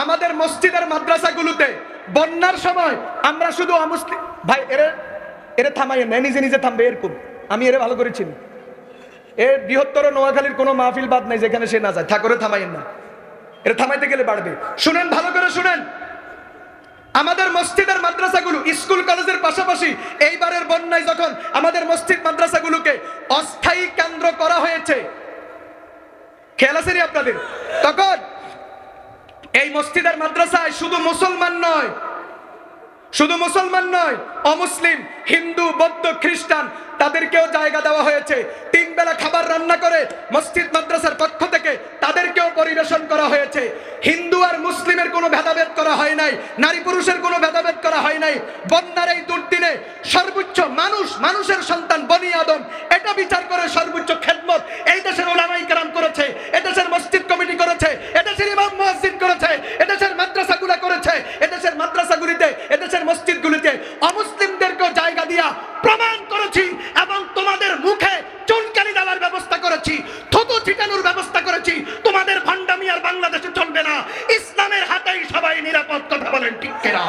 আমাদের মসজিদের মাদ্রাসাগুলোতে বন্যার সময় আমরা শুধু অমুসলিম ভাই, এরে থামাই না, নিজে নিজে থামবে এরকম, আমি এরে ভালো করে চিনি। এর বৃহত্তর নোয়াখালীর কোনো মাহফিল বাদ নাই যেখানে সে না যায়, ঠাকুরে থামাইয়েন না, এর থামাইতে গেলে বাড়বে। শুনেন, ভালো করে শুনেন, আমাদের মসজিদের মাদ্রাসাগুলো স্কুল কলেজের পাশাপাশি এইবারের বন্যায় যখন আমাদের মসজিদ মাদ্রাসাগুলোকে অস্থায়ী কেন্দ্র করা হয়েছে, খেয়াল আছে নি আপনাদের? তখন এই মসজিদের মাদ্রাসায় শুধু মুসলমান নয়, অমুসলিম, হিন্দু, বৌদ্ধ, খ্রিস্টান তাদেরকেও জায়গা দেওয়া হয়েছে। 3 বেলা খাবার রান্না করে মসজিদ মাদ্রাসার পক্ষ থেকে তাদেরকেও পরিবেশন করা হয়েছে। হিন্দু আর মুসলিমের কোনো ভেদাভেদ করা হয় নাই, নারী পুরুষের কোনো ভেদাভেদ করা হয় নাই। বন্যার এই দুর্দিনে সর্বোচ্চ মানুষের সন্তান বনি আদম, এটা বিচার করে সর্বোচ্চ খেদমত এই দেশের উলামায়ে কেরাম করেছে, এদেশের মসজিদ কমিটি করেছে, এদেশের ইমাম মুয়াজ্জিন করেছে, এদেশের মাদ্রাসাগুলো করেছে। এদেশের মাদ্রাসাগুলিতে, এদেশের মসজিদগুলিতে অমুসলিমদেরকেও জায়গা দিয়া প্রমাণ করেছি এবং তোমাদের মুখে চুনকালি দেওয়ার ব্যবস্থা করেছি, থুতু ছিটানোর ব্যবস্থা করেছি। তোমাদের ভণ্ডামি আর বাংলাদেশে চলবে না, ইসলামের হাতেই সবাই নিরাপদ। কথা বলেন ঠিক কিনা?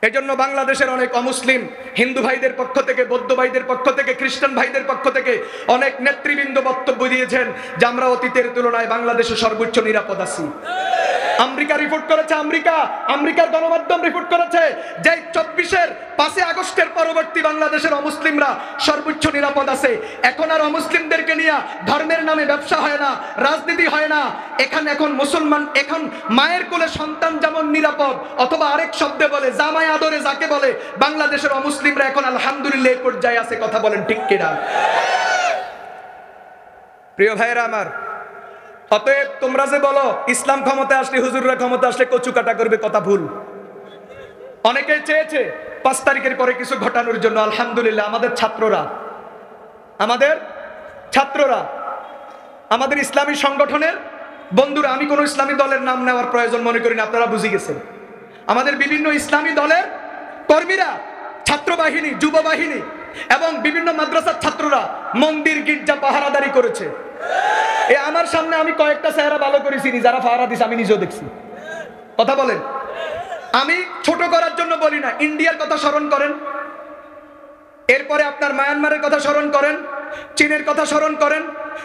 এজন্য বাংলাদেশের অনেক অমুসলিম হিন্দু ভাইদের পক্ষ থেকে, বৌদ্ধ ভাইদের পক্ষ থেকে, খ্রিস্টান ভাইদের পক্ষ থেকে অনেক নেতৃবৃন্দ বক্তব্য দিয়েছেন যে আমরা অতীতের তুলনায় বাংলাদেশে সর্বোচ্চ নিরাপদ আছি। আমেরিকা রিপোর্ট করেছে, আমেরিকার গণমাধ্যম রিপোর্ট করেছে যে 24-এর 5 আগস্টের পরবর্তী বাংলাদেশের অমুসলিমরা সর্বোচ্চ নিরাপদ আছে। এখন আর অমুসলিমদেরকে নিয়ে ধর্মের নামে ব্যবসা হয় না, রাজনীতি হয় না। এখন মুসলমান, এখন মায়ের কোলে সন্তান যেমন নিরাপদ, অথবা আরেক শব্দে বলে জামাই আদরে যাকে বলে, বাংলাদেশের অমুসলিমরা এখন আলহামদুলিল্লাহ এই পর্যায়ে আছে। কথা বলেন ঠিক কিনা? প্রিয় ভাইয়েরা আমার, অতএব তোমরা যে বলো ইসলাম ক্ষমতা আসলে, হুজুররা ক্ষমতা আসলে কচু কাটা করবে, কথা ভুল। অনেকে চেয়েছে 5 তারিখের পরে কিছু ঘটানোর জন্য। আলহামদুলিল্লাহ আমাদের ছাত্ররা, আমাদের ইসলামী সংগঠনের বন্ধুরা, আমি কোনো ইসলামী দলের নাম নেওয়ার প্রয়োজন মনে করি না, আপনারা বুঝে গেছেন। আমাদের বিভিন্ন ইসলামী দলের কর্মীরা, ছাত্র বাহিনী, যুব বাহিনী এবং বিভিন্ন মাদ্রাসার ছাত্ররা মন্দির গির্জা পাহারাদারি করেছে। আমার সামনে আমি কয়েকটা চেহারা ভালো করে চিনি, যারা পাহারা দিছে আমি নিজেও দেখছি। কথা বলেন, আমি ছোট করার জন্য বলি না। ইন্ডিয়ার কথা স্মরণ করেন, এরপরে আপনার মায়ানমারের কথা স্মরণ করেন, চীনের কথা স্মরণ করেন,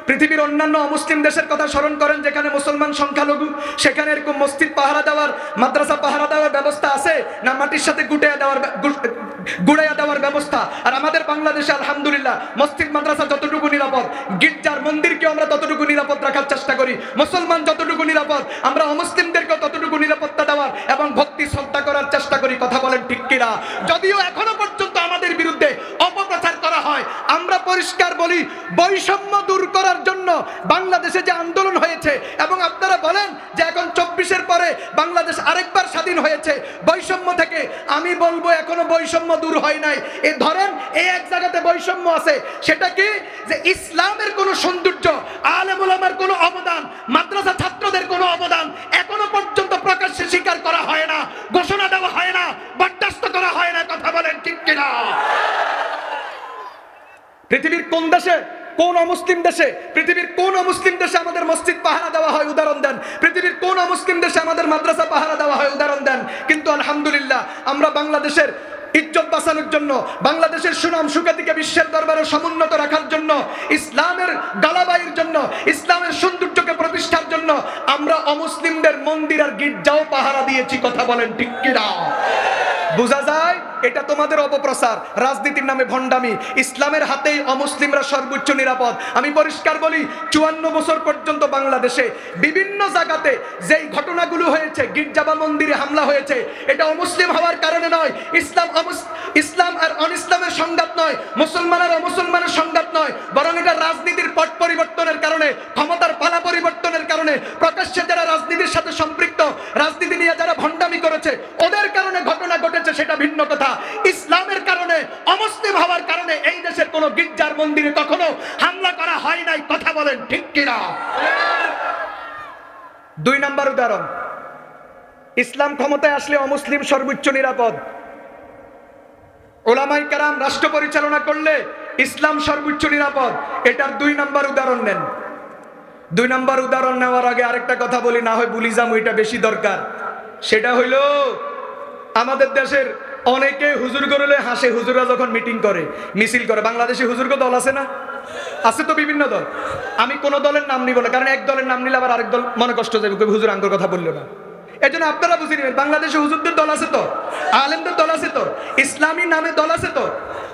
পৃথিবীর অন্যান্য অমুসলিম দেশের কথা স্মরণ করেন যেখানে মুসলমান সংখ্যালঘু, সেখানে এরকম মসজিদ পাহারা দেওয়ার, মাদ্রাসা পাহারা দেওয়ার ব্যবস্থা আছে না মাটির সাথে গুড়াইয়া দেওয়ার ব্যবস্থা? আর আমাদের বাংলাদেশে আলহামদুলিল্লাহ মসজিদ মাদ্রাসা যতটুকু নিরাপদ, গির্জার মন্দিরকে আমরা ততটুকু নিরাপদ রাখার চেষ্টা করি। মুসলমান যতটুকু নিরাপদ, আমরা অমুসলিমদেরকে ততটুকু নিরাপত্তা দেওয়ার এবং ভক্তি শ্রদ্ধা করার চেষ্টা করি। কথা বলেন ঠিক কিনা? যদিও এখনো পর্যন্ত আমাদের বিরুদ্ধে অপপ্রচার করা হয়, আমরা পরিষ্কার বলি, বৈষম্য দূর করার জন্য বাংলাদেশে যে আন্দোলন হয়েছে, এবং আপনারা বলেন যে এখন 24-এর পরে বাংলাদেশ আরেকবার স্বাধীন হয়েছে বৈষম্য থেকে, আমি বলবো এখনো বৈষম্য দূর হয় নাই। এই ধরেন এই এক জায়গাতে বৈষম্য আছে, সেটা কি? যে ইসলামের কোনো সৌন্দর্য, আলেম ওলামার কোনো অবদান, মাদ্রাসা ছাত্রদের কোনো অবদান এখনো পর্যন্ত প্রকাশ্যে স্বীকার করা হয় না, ঘোষণা দেওয়া হয় না, বরদাস্ত করা হয় না। কথা বলেন ঠিক কিনা? পৃথিবীর কোন অমুসলিম দেশে, পৃথিবীর কোন অমুসলিম দেশে আমাদের মসজিদ পাহারা দেওয়া হয়? উদাহরণ দেন। পৃথিবীর কোন অমুসলিম দেশে আমাদের মাদ্রাসা পাহারা দেওয়া হয়? উদাহরণ দেন। কিন্তু আলহামদুলিল্লাহ আমরা বাংলাদেশের ইজ্জত বাঁচানোর জন্য, বাংলাদেশের সুনাম সুখ্যাতিকে বিশ্বের দরবারে সমুন্নত রাখার জন্য, ইসলামের গালাবাইয়ের জন্য, ইসলামের সৌন্দর্যকে প্রতিষ্ঠার জন্য আমরা অমুসলিমদের মন্দির আর গির্জাও পাহারা দিয়েছি। কথা বলেন ঠিক কিনা? বোঝা যায় এটা তোমাদের অপপ্রচার, রাজনীতির নামে ভণ্ডামি। ইসলামের হাতেই অমুসলিমরা সর্বোচ্চ নিরাপদ। আমি পরিষ্কার বলি, 54 বছর পর্যন্ত বাংলাদেশে বিভিন্ন জায়গাতে যেই ঘটনাগুলো হয়েছে, গির্জা বা মন্দিরে হামলা হয়েছে, এটা অমুসলিম হওয়ার কারণে নয়, ইসলাম আর অনিসলামের সংঘাত নয়, মুসলমান আর অমুসলমানের সংঘাত নয়, বরং এটা রাজনীতির পট পরিবর্তনের কারণে, ক্ষমতার পালা পরিবর্তনের কারণে, প্রকাশ্যে যারা রাজনীতির সাথে সম্পৃক্ত, রাজনীতি নিয়ে যারা ভণ্ডামি করেছে, ওদের কারণে ঘটনা ঘটেছে, সেটা ভিন্ন কথা। ইসলামের কারণে, অমুসলিম হওয়ার কারণে এই দেশের কোন গির্জার মন্দিরে কখনো হামলা করা হয় নাই। কথা বলেন ঠিক কিনা? 2 নম্বর উদাহরণ, ইসলাম ক্ষমতায় আসলে অমুসলিম সর্বোচ্চ নিরাপদ। ওলামায়ে কেরাম রাষ্ট্র পরিচালনা করলে ইসলাম সর্বোচ্চ নিরাপদ। এটার 2 নম্বর উদাহরণ নেন। 2 নম্বর উদাহরণ নেওয়ার আগে আরেকটা কথা বলি, না হয় ভুলি যাবো, এটা বেশি দরকার। সেটা হইল, আমাদের দেশের অনেকে হুজুর করলে হাসে। হুজুররা যখন মিটিং করে, মিছিল করে, বাংলাদেশে হুজুরকে দল আছে না? আছে তো, বিভিন্ন দল। আমি কোন দলের নাম নিব না, কারণ এক দলের নাম নিলে আবার আরেক দল মনে কষ্ট যাবে, হুজুর আঙ্গুর কথা বললো না। এই জন্য আপনারা বুঝে নেবেন, বাংলাদেশে হুজুরদের দল আছে তো, আলেমদের দল আছে তো, ইসলামী নামে দল আছে তো।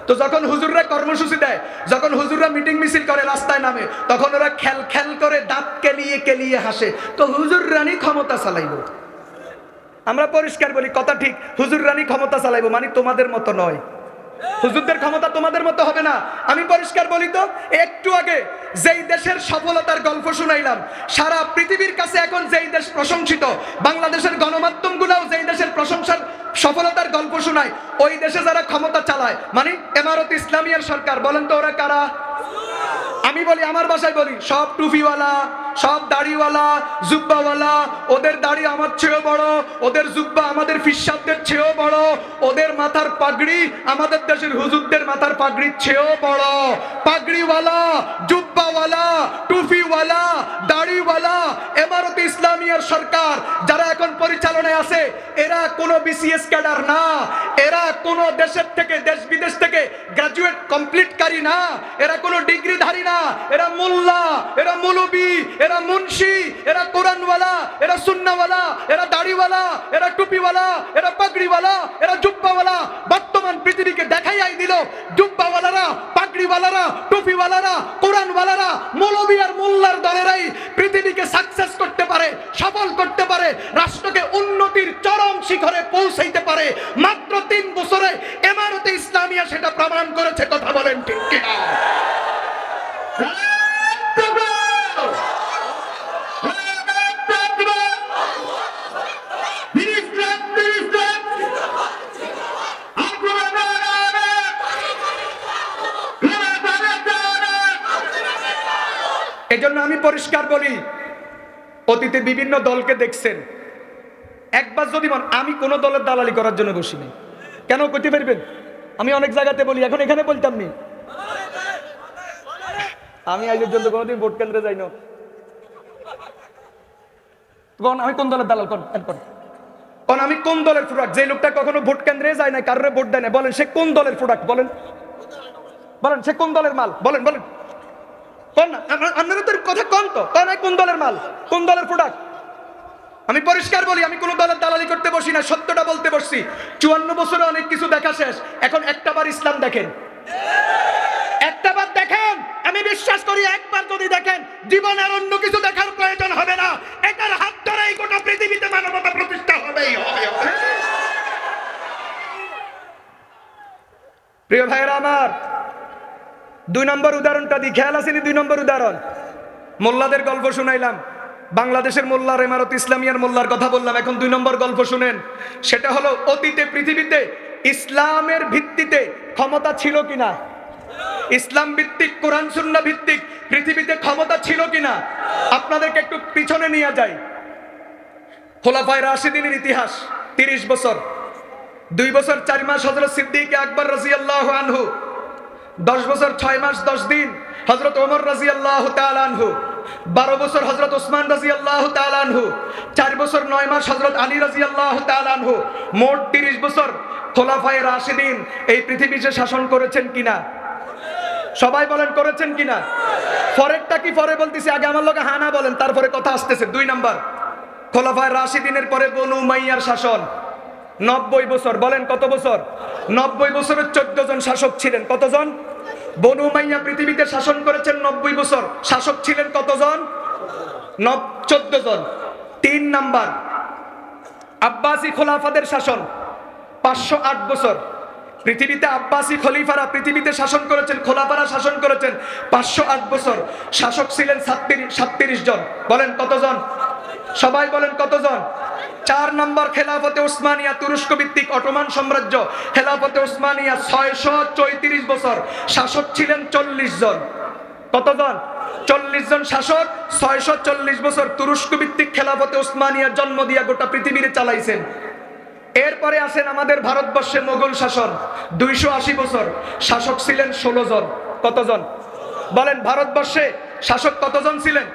তো যখন হুজুররা কর্মসূচি দেয়, যখন হুজুররা মিটিং মিছিল করে রাস্তায় নামে, তখন ওরা খেল খেল করে দাঁত কেলিয়ে কেলিয়ে হাসে। তো হুজুর রানী ক্ষমতা চালাইব। আমরা পরিষ্কার বলি, কথা ঠিক, হুজুর রানী ক্ষমতা চালাইবো, মানে তোমাদের মতো নয়। হুজুরদের ক্ষমতা তোমাদের মতো হবে না। আমি পরিষ্কার বলি তো, একটু আগে যেই দেশের সফলতার গল্প শুনাইলাম, সারা পৃথিবীর কাছে এখন যেই দেশ প্রশংসিত, বাংলাদেশের গণমাধ্যমগুলোও যেই দেশের প্রশংসার সফলতার গল্প শোনায়, ওই দেশে যারা ক্ষমতা চালায়, মানে এমারত ইসলামিয়ার সরকার, বলেন তো ওরা কারা? আমি বলি, আমার ভাষায় বলি, সব টুপিওয়ালা, সব দাড়িওয়ালা, জুব্বাওয়ালা। ওদের দাড়ি আমার চেয়েও বড়, ওদের জুব্বা আমাদের ফিসাবদের চেয়েও বড়, ওদের মাথার পাগড়ি আমাদের দেশের হুজুরদের মাথার পাগড়ির চেয়েও বড়। পাগড়িওয়ালা, জুব্বাওয়ালা, টুপিওয়ালা, দাড়িওয়ালা এমারত ইসলামিয়ার সরকার যারা এখন পরিচালনায় আছে, এরা কোনো বিসিএস ক্যাডার না, এরা কোনো দেশের থেকে, দেশ বিদেশ থেকে গ্রাজুয়েট কমপ্লিটকারী না, এরা কোনো ডিগ্রিধারী না, এরা মোল্লা, এরা মৌলবি, এরা মুন্সি, এরা কোরআনওয়ালা, এরা সুন্নাওয়ালা, এরা দাড়িওয়ালা, এরা টুপিওয়ালা, এরা পাগড়িওয়ালা, এরা জুব্বাওয়ালা। বর্তমান পৃথিবীকে দেখাই দিল, জুব্বাওয়ালারা, পাগড়িওয়ালারা, টুপিওয়ালারা, কোরআনওয়ালারা, মৌলবি আর মোল্লার দলেরাই পৃথিবীকে সাকসেস করতে পারে, সফল করতে পারে, রাষ্ট্রকে উন্নতির চরম শিখরে পৌঁছাইতে পারে। মাত্র 3 বছরে এমারতে ইসলামিয়া সেটা প্রমাণ করেছে। কথা বলেন ঠিক কিনা? এজন্য আমি পরিষ্কার বলি, অতীতে বিভিন্ন দলকে দেখছেন, একবার যদি আমি কোন দলের দালালি করার জন্য বসিনি। কেন করতে পারবেন? আমি অনেক জায়গাতে বলি, এখন এখানে বলতাম নি। আমি আজ পর্যন্ত কোনোদিন ভোট কেন্দ্রে যাই না। আমি কোন দলের দালাল? কোন আমি কোন দলের প্রোডাক্ট? যে লোকটা কখনো ভোট কেন্দ্রে যায় না, কারোর ভোট দেয় না, বলেন সে কোন দলের প্রোডাক্ট? বলেন বলেন সে কোন দলের মাল? বলেন বলেন কোন না? আপনারা তো কথা কোন তো কোন দলের মাল, কোন দলের প্রোডাক্ট? আমি পরিষ্কার বলি, আমি কোন দলের দালালি করতে বসি না, সত্যটা বলতে বসছি। 54 বছরে অনেক কিছু দেখা শেষ, এখন একটাবার ইসলাম দেখেন, একটাবার দেখেন। আমি বিশ্বাস করি, একবার যদি দেখেন, জীবনের অন্য কিছু দেখার প্রয়োজন হবে না। এটার হাত ধরেই গোটা পৃথিবীতে মানবতা প্রতিষ্ঠা হবেই হবে। প্রিয় ভাইরা আমার, 2 নম্বর উদাহরণটা দিই, খেয়াল আসেনি? 2 নম্বর উদাহরণ, মোল্লাদের গল্প শুনাইলাম, বাংলাদেশের মোল্লার, এমারত ইসলামিয়ার মোল্লার কথা বললাম। এখন 2 নম্বর গল্প শুনেন। সেটা হলো, অতীতে পৃথিবীতে ইসলামের ভিত্তিতে ক্ষমতা ছিল কিনা, ইসলাম ভিত্তিক, কোরআন সুন্নাহ ভিত্তিক পৃথিবীতে ক্ষমতা ছিল কিনা, আপনাদেরকে একটু পিছনে নিয়ে যাই। খোলাফায়ে রাশিদিনের ইতিহাস 30 বছর, 2 বছর 4 মাস হযরত সিদ্দিক আকবর রাদিয়াল্লাহু আনহু 10 বছর 6 মাস 10 দিন হযরত ওমর রাদিয়াল্লাহু তাআলা আনহু, 12 বছর হযরত ওসমান রাদিয়াল্লাহু তাআলা আনহু, 4 বছর 9 মাস হযরত আলী রাদিয়াল্লাহু তাআলা আনহু, মোট 30 বছর খোলাফায়ে রাশিদিন এই পৃথিবীতে শাসন করেছেন কিনা? সবাই বলেন করেছেন কিনা? পরেরটা কি পরে বলতেছি, আগে আমার লোকে হানা বলেন, তারপরে কথা আসতেছে। 2 নাম্বার, খোলাফায়ে রাশিদিনের পরে বনু উমাইয়ার শাসন 90 বছর। বলেন কত বছর? 90 বছরের 14 জন শাসক ছিলেন। কতজন? বনু উমাইয়া পৃথিবীতে শাসন করেছেন 90 বছর, শাসক ছিলেন কতজন? 14 জন। 3 নাম্বার, আব্বাসী খোলাফাদের শাসন 508 বছর। পৃথিবীতে আব্বাসী খলিফারা পৃথিবীতে শাসন করেছেন, খোলাফারা শাসন করেছেন 508 বছর, শাসক ছিলেন 37 জন। বলেন কতজন? সবাই বলেন কতজন? 4 নম্বর, খেলাফতে উসমানিয়া তুরস্ক ভিত্তিক অটোমান সাম্রাজ্য, খেলাফতে উসমানিয়া 634 বছর, শাসক ছিলেন 40 জন। কতজন? 40 জন শাসক 640 বছর তুরস্ক ভিত্তিক খেলাফতে উসমানিয়ার জন্ম দিয়া গোটা পৃথিবীতে চালাইছেন। এরপরে আসেন আমাদের ভারতবর্ষে মোগল শাসন 280 বছর, শাসক ছিলেন 16 জন। কতজন? বলেন ভারতবর্ষে শাসক কতজন ছিলেন?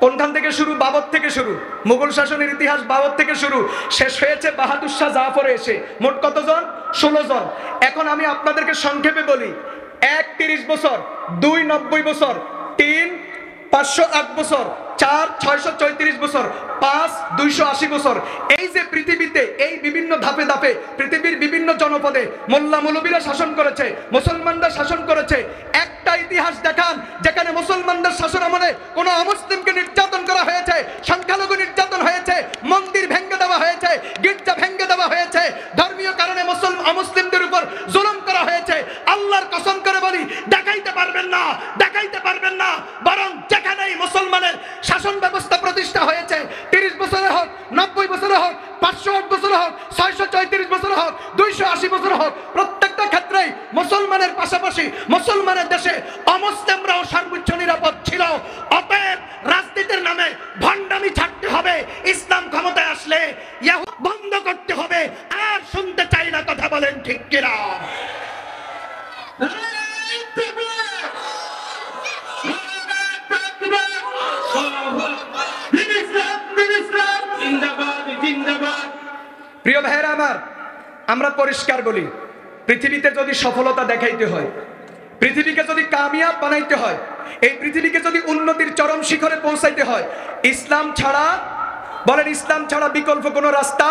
কোনখান থেকে শুরু? বাবর থেকে শুরু। মুঘল শাসনের ইতিহাস বাবর থেকে শুরু, শেষ হয়েছে বাহাদুর শাহ জাফরে এসে। মোট কতজন? 16 জন। এখন আমি আপনাদেরকে সংক্ষেপে বলি, 1 30 বছর, 2 90 বছর, 3 508 বছর, 4 634 বছর, 5 280 বছর। এই যে পৃথিবীতে এই বিভিন্ন ধাপে ধাপে পৃথিবীর বিভিন্ন জনপদে মোল্লা মৌলবীরা শাসন করেছে, মুসলমানরা শাসন করেছে। একটা ইতিহাস দেখান যেখানে মুসলমানদের শাসন আমলে কোনো অমুসলিমকে নির্যাতন করা হয়েছে, সংখ্যালঘু নির্যাতন হয়েছে, মন্দির ভেঙে দেওয়া হয়েছে, গির্জা ভেঙে দেওয়া হয়েছে, ধর্মীয় কারণে অমুসলিমদের উপর জুলুম করা হয়েছে। আল্লাহর কসম করে বলি, দেখাইতে পারবেন না, দেখাইতে পারবেন না। বরং যেখানেই মুসলমানের শাসন ব্যবস্থা প্রতিষ্ঠা হয়েছে, 30 বছরে হোক, 90 বছরে হোক, 508 বছরে হোক, 634 বছরে হোক, 280 বছর হোক, প্রত্যেকটা ক্ষেত্রেই মুসলমানের পাশাপাশি মুসলমানের দেশে অমুসলিমরাও সর্বোচ্চ নিরাপদ ছিল। অতএব রাজনীতির নামে ভণ্ডামি ছাড়তে হবে, ইসলাম ক্ষমতায় আসলে ইহুদ বন্ধ করতে হবে। আর শুনতে চাই না কথা, বলেন ঠিক কিনা? প্রিয় ভাইয়েরা আমার, আমরা পরিষ্কার বলি, পৃথিবীতে যদি সফলতা দেখাইতে হয়, পৃথিবীকে যদি কামিয়াব বানাইতে হয়, এই পৃথিবীকে যদি উন্নতির চরম শিখরে পৌঁছাইতে হয়, ইসলাম ছাড়া, বলেন ইসলাম ছাড়া বিকল্প কোনো রাস্তা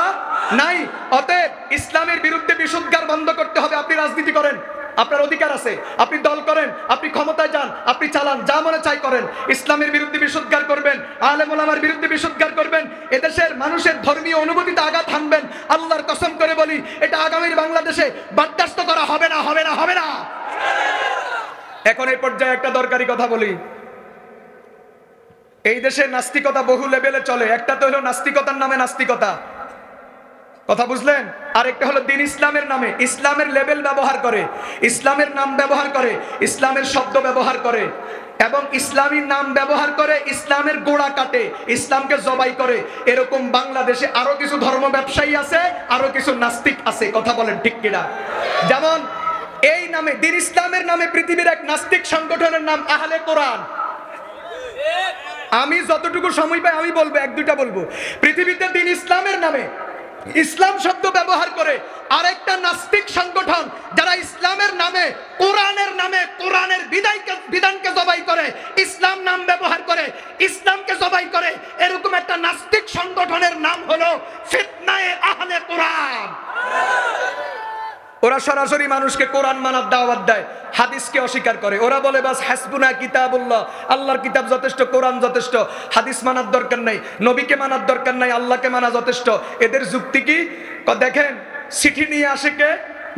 নাই। অতএব ইসলামের বিরুদ্ধে বিশুদ্ধার বন্ধ করতে হবে। আপনি রাজনীতি করেন, আপনার অধিকার আছে, আপনি দল করেন, আপনি ক্ষমতায় যান, আপনি চালান, যা মনে চাই করেন। ইসলামের বিরুদ্ধে বিশুদ্ধার করবেন, আলেম ওলামার বিরুদ্ধে বিশুদ্ধার করবেন, এদেশের মানুষের ধর্মীয় অনুভূতিতে আঘাত হানবেন। আল্লাহর কসম করে বলি, এটা আগামীর বাংলাদেশে বরদাস্ত করা হবে না, হবে না, হবে না। এখন এই পর্যায়ে একটা দরকারি কথা বলি। এই দেশে নাস্তিকতা বহু লেভেলে চলে। একটা তো হলো নাস্তিকতার নামে নাস্তিকতা, কথা বুঝলেন? আর একটা হলো দিন ইসলামের নামে ইসলামের লেবেল ব্যবহার করে, ইসলামের নাম ব্যবহার করে, ইসলামের শব্দ ব্যবহার করে এবং ইসলামী নাম ব্যবহার করে ইসলামের গোড়া কাটে, ইসলামকে জবাই করে। এরকম বাংলাদেশে আরো কিছু ধর্ম ব্যবসায়ী আছে, আরো কিছু নাস্তিক আছে, কথা বলেন ঠিক কিনা? যেমন এই নামে, দিন ইসলামের নামে পৃথিবীর এক নাস্তিক সংগঠনের নাম আহলে কোরআন। আমি যতটুকু সময় পাই আমি বলবো, 1-2টা বলবো। পৃথিবীতে দিন ইসলামের নামে ইসলাম শব্দ ব্যবহার করে আরেকটা নাস্তিক সংগঠন, যারা ইসলামের নামে কোরআনের বিধানকে জবাই করে, ইসলাম নাম ব্যবহার করে ইসলামকে জবাই করে, এরকম একটা নাস্তিক সংগঠনের নাম হলো ফিতনায়ে আহলে কোরআন। ওরা সরাসরি মানুষকে কোরআন মানার দাওয়াত দেয়, হাদিসকে অস্বীকার করে। ওরা বলে বাস হাসবুনা কিতাবুল্লাহ, আল্লাহর কিতাব যথেষ্ট, কোরআন যথেষ্ট, হাদিস মানার দরকার নাই, নবীকে মানার দরকার নাই, আল্লাহকে মানা যথেষ্ট। এদের যুক্তি কি? দেখেন, চিঠি নিয়ে আসে কে?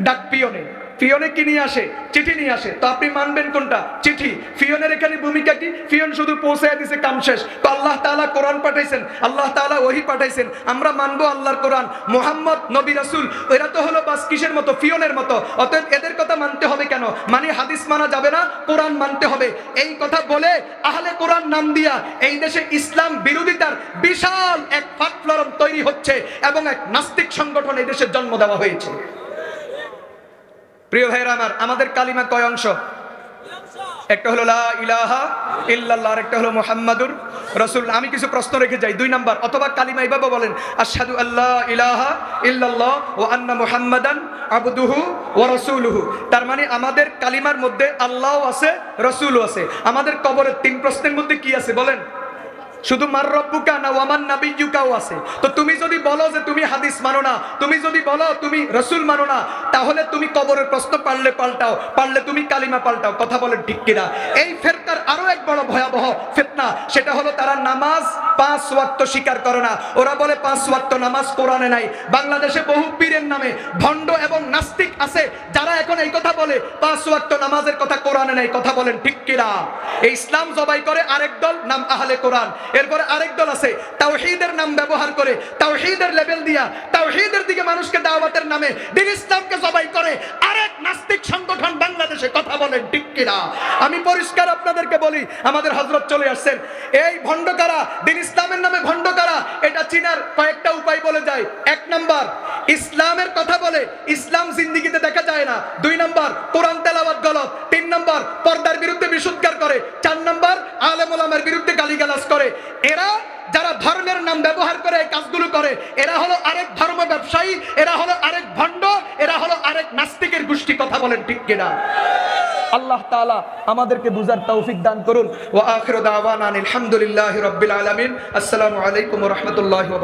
ডাক পিয়নে। পিয়নে কি নিয়ে আসে? চিঠি নিয়ে আসে। তো আপনি মানবেন কোনটা? চিঠি। পিয়নের এখানে ভূমিকা কি? পিয়ন শুধু পৌঁছায় দিছে, কাম শেষ। তো আল্লাহ তাআলা কোরআন পাঠাইছেন, আল্লাহ তাআলা ওহী পাঠাইছেন, আমরা মানবো আল্লাহর কোরআন। মুহাম্মদ নবী রাসূল, এরা তো হলো বাস কিসের মতো? পিয়নের মতো। অতএব এদের কথা মানতে হবে কেন? মানে হাদিস মানা যাবে না, কোরআন মানতে হবে। এই কথা বলে আহলে কোরআন নাম দিয়া এই দেশে ইসলাম বিরোধিতার বিশাল এক প্ল্যাটফর্ম তৈরি হচ্ছে এবং এক নাস্তিক সংগঠন এই দেশে জন্ম দেওয়া হয়েছে। প্রিয় ভাইরা আমার, আমাদের কালিমা কয় অংশ? একটা হলো লা ইলাহা ইল্লাল্লাহ, আর একটা হলো মুহাম্মাদুর রাসূল। আমি কিছু প্রশ্ন রেখে যাই। 2 নাম্বার, অথবা কালিমা এইভাবে বলেন, আশহাদু আল্লা ইলাহা ইল্লাল্লাহ ওয়া আন্না মুহাম্মাদান আবদুহু ওয়া রাসূলুহু। তার মানে আমাদের কালিমার মধ্যে আল্লাহও আছে, রাসূলও আছে। আমাদের কবরের 3 প্রশ্নের মধ্যে কি আছে বলেন? শুধু মার রব্বুকা না ওয়ামান নাবিয়্যুকাও আছে। তো তুমি যদি বলো যে তুমি হাদিস মানো না, তুমি যদি বলো তুমি রাসূল মানো না, তাহলে তুমি কবরের প্রশ্ন পারলে পাল্টাও, পারলে তুমি কালিমা পাল্টাও। কথা বলেন ঠিক কিনা? এই ফেরকার আরো এক বড় ভয়াবহ ফিতনা, সেটা হলো তারা নামাজ 5 ওয়াক্ত স্বীকার করে না। ওরা বলে 5 ওয়াক্ত নামাজ কোরআনে নাই। বাংলাদেশে বহু পীরের নামে ভণ্ড এবং নাস্তিক আছে যারা এখন এই কথা বলে 5 ওয়াক্ত নামাজের কথা কোরআনে নাই। কথা বলেন ঠিক কিনা? এই ইসলাম জবাই করে আরেক দল, নাম আহলে কোরআন। এরপরে আরেক দল আছে তাওহীদের নাম ব্যবহার করে, তাওহীদের লেভেল দিয়া তাওহীদের দিকে মানুষকে দাওয়াতের নামে দ্বীন ইসলামকে জবাই করে আরেক নাস্তিক সংগঠন বাংলাদেশে। কথা বলেন ঠিক কিনা? আমি পরিষ্কার আপনাদেরকে বলি, আমাদের হযরত চলে আসছেন। এই ভণ্ড কারা, দ্বীন ইসলামের নামে ভণ্ড কারা, এটা চিনার কয়েকটা উপায় বলে যায়। 1 নাম্বার, ইসলামের কথা বলে, ইসলাম জিন্দেগিতে দেখা যায় না। 2 নাম্বার, কোরআন তেলাওয়াত গলত। 3 নাম্বার, পর্দার বিরুদ্ধে বিশুদ্ধকার করে। 4 নাম্বার, আলেম ওলামার বিরুদ্ধে গালিগালাজ করে। এরা যারা ধর্মের নাম ব্যবহার করে এই কাজগুলো করে, এরা হলো আরেক ধর্ম ব্যবসায়ী, এরা হলো আরেক ভণ্ড, এরা হলো আরেক নাস্তিকের গোষ্ঠী। কথা বলেন ঠিক কিনা? আল্লাহ তাআলা আমাদেরকে বুঝার তৌফিক দান করুন। ওয়া আখিরু দাওয়ানা আলহামদুলিল্লাহি রাব্বিল আলামিন। আসসালামু আলাইকুম ওয়া রাহমাতুল্লাহি ওয়া বারাকাতুহু।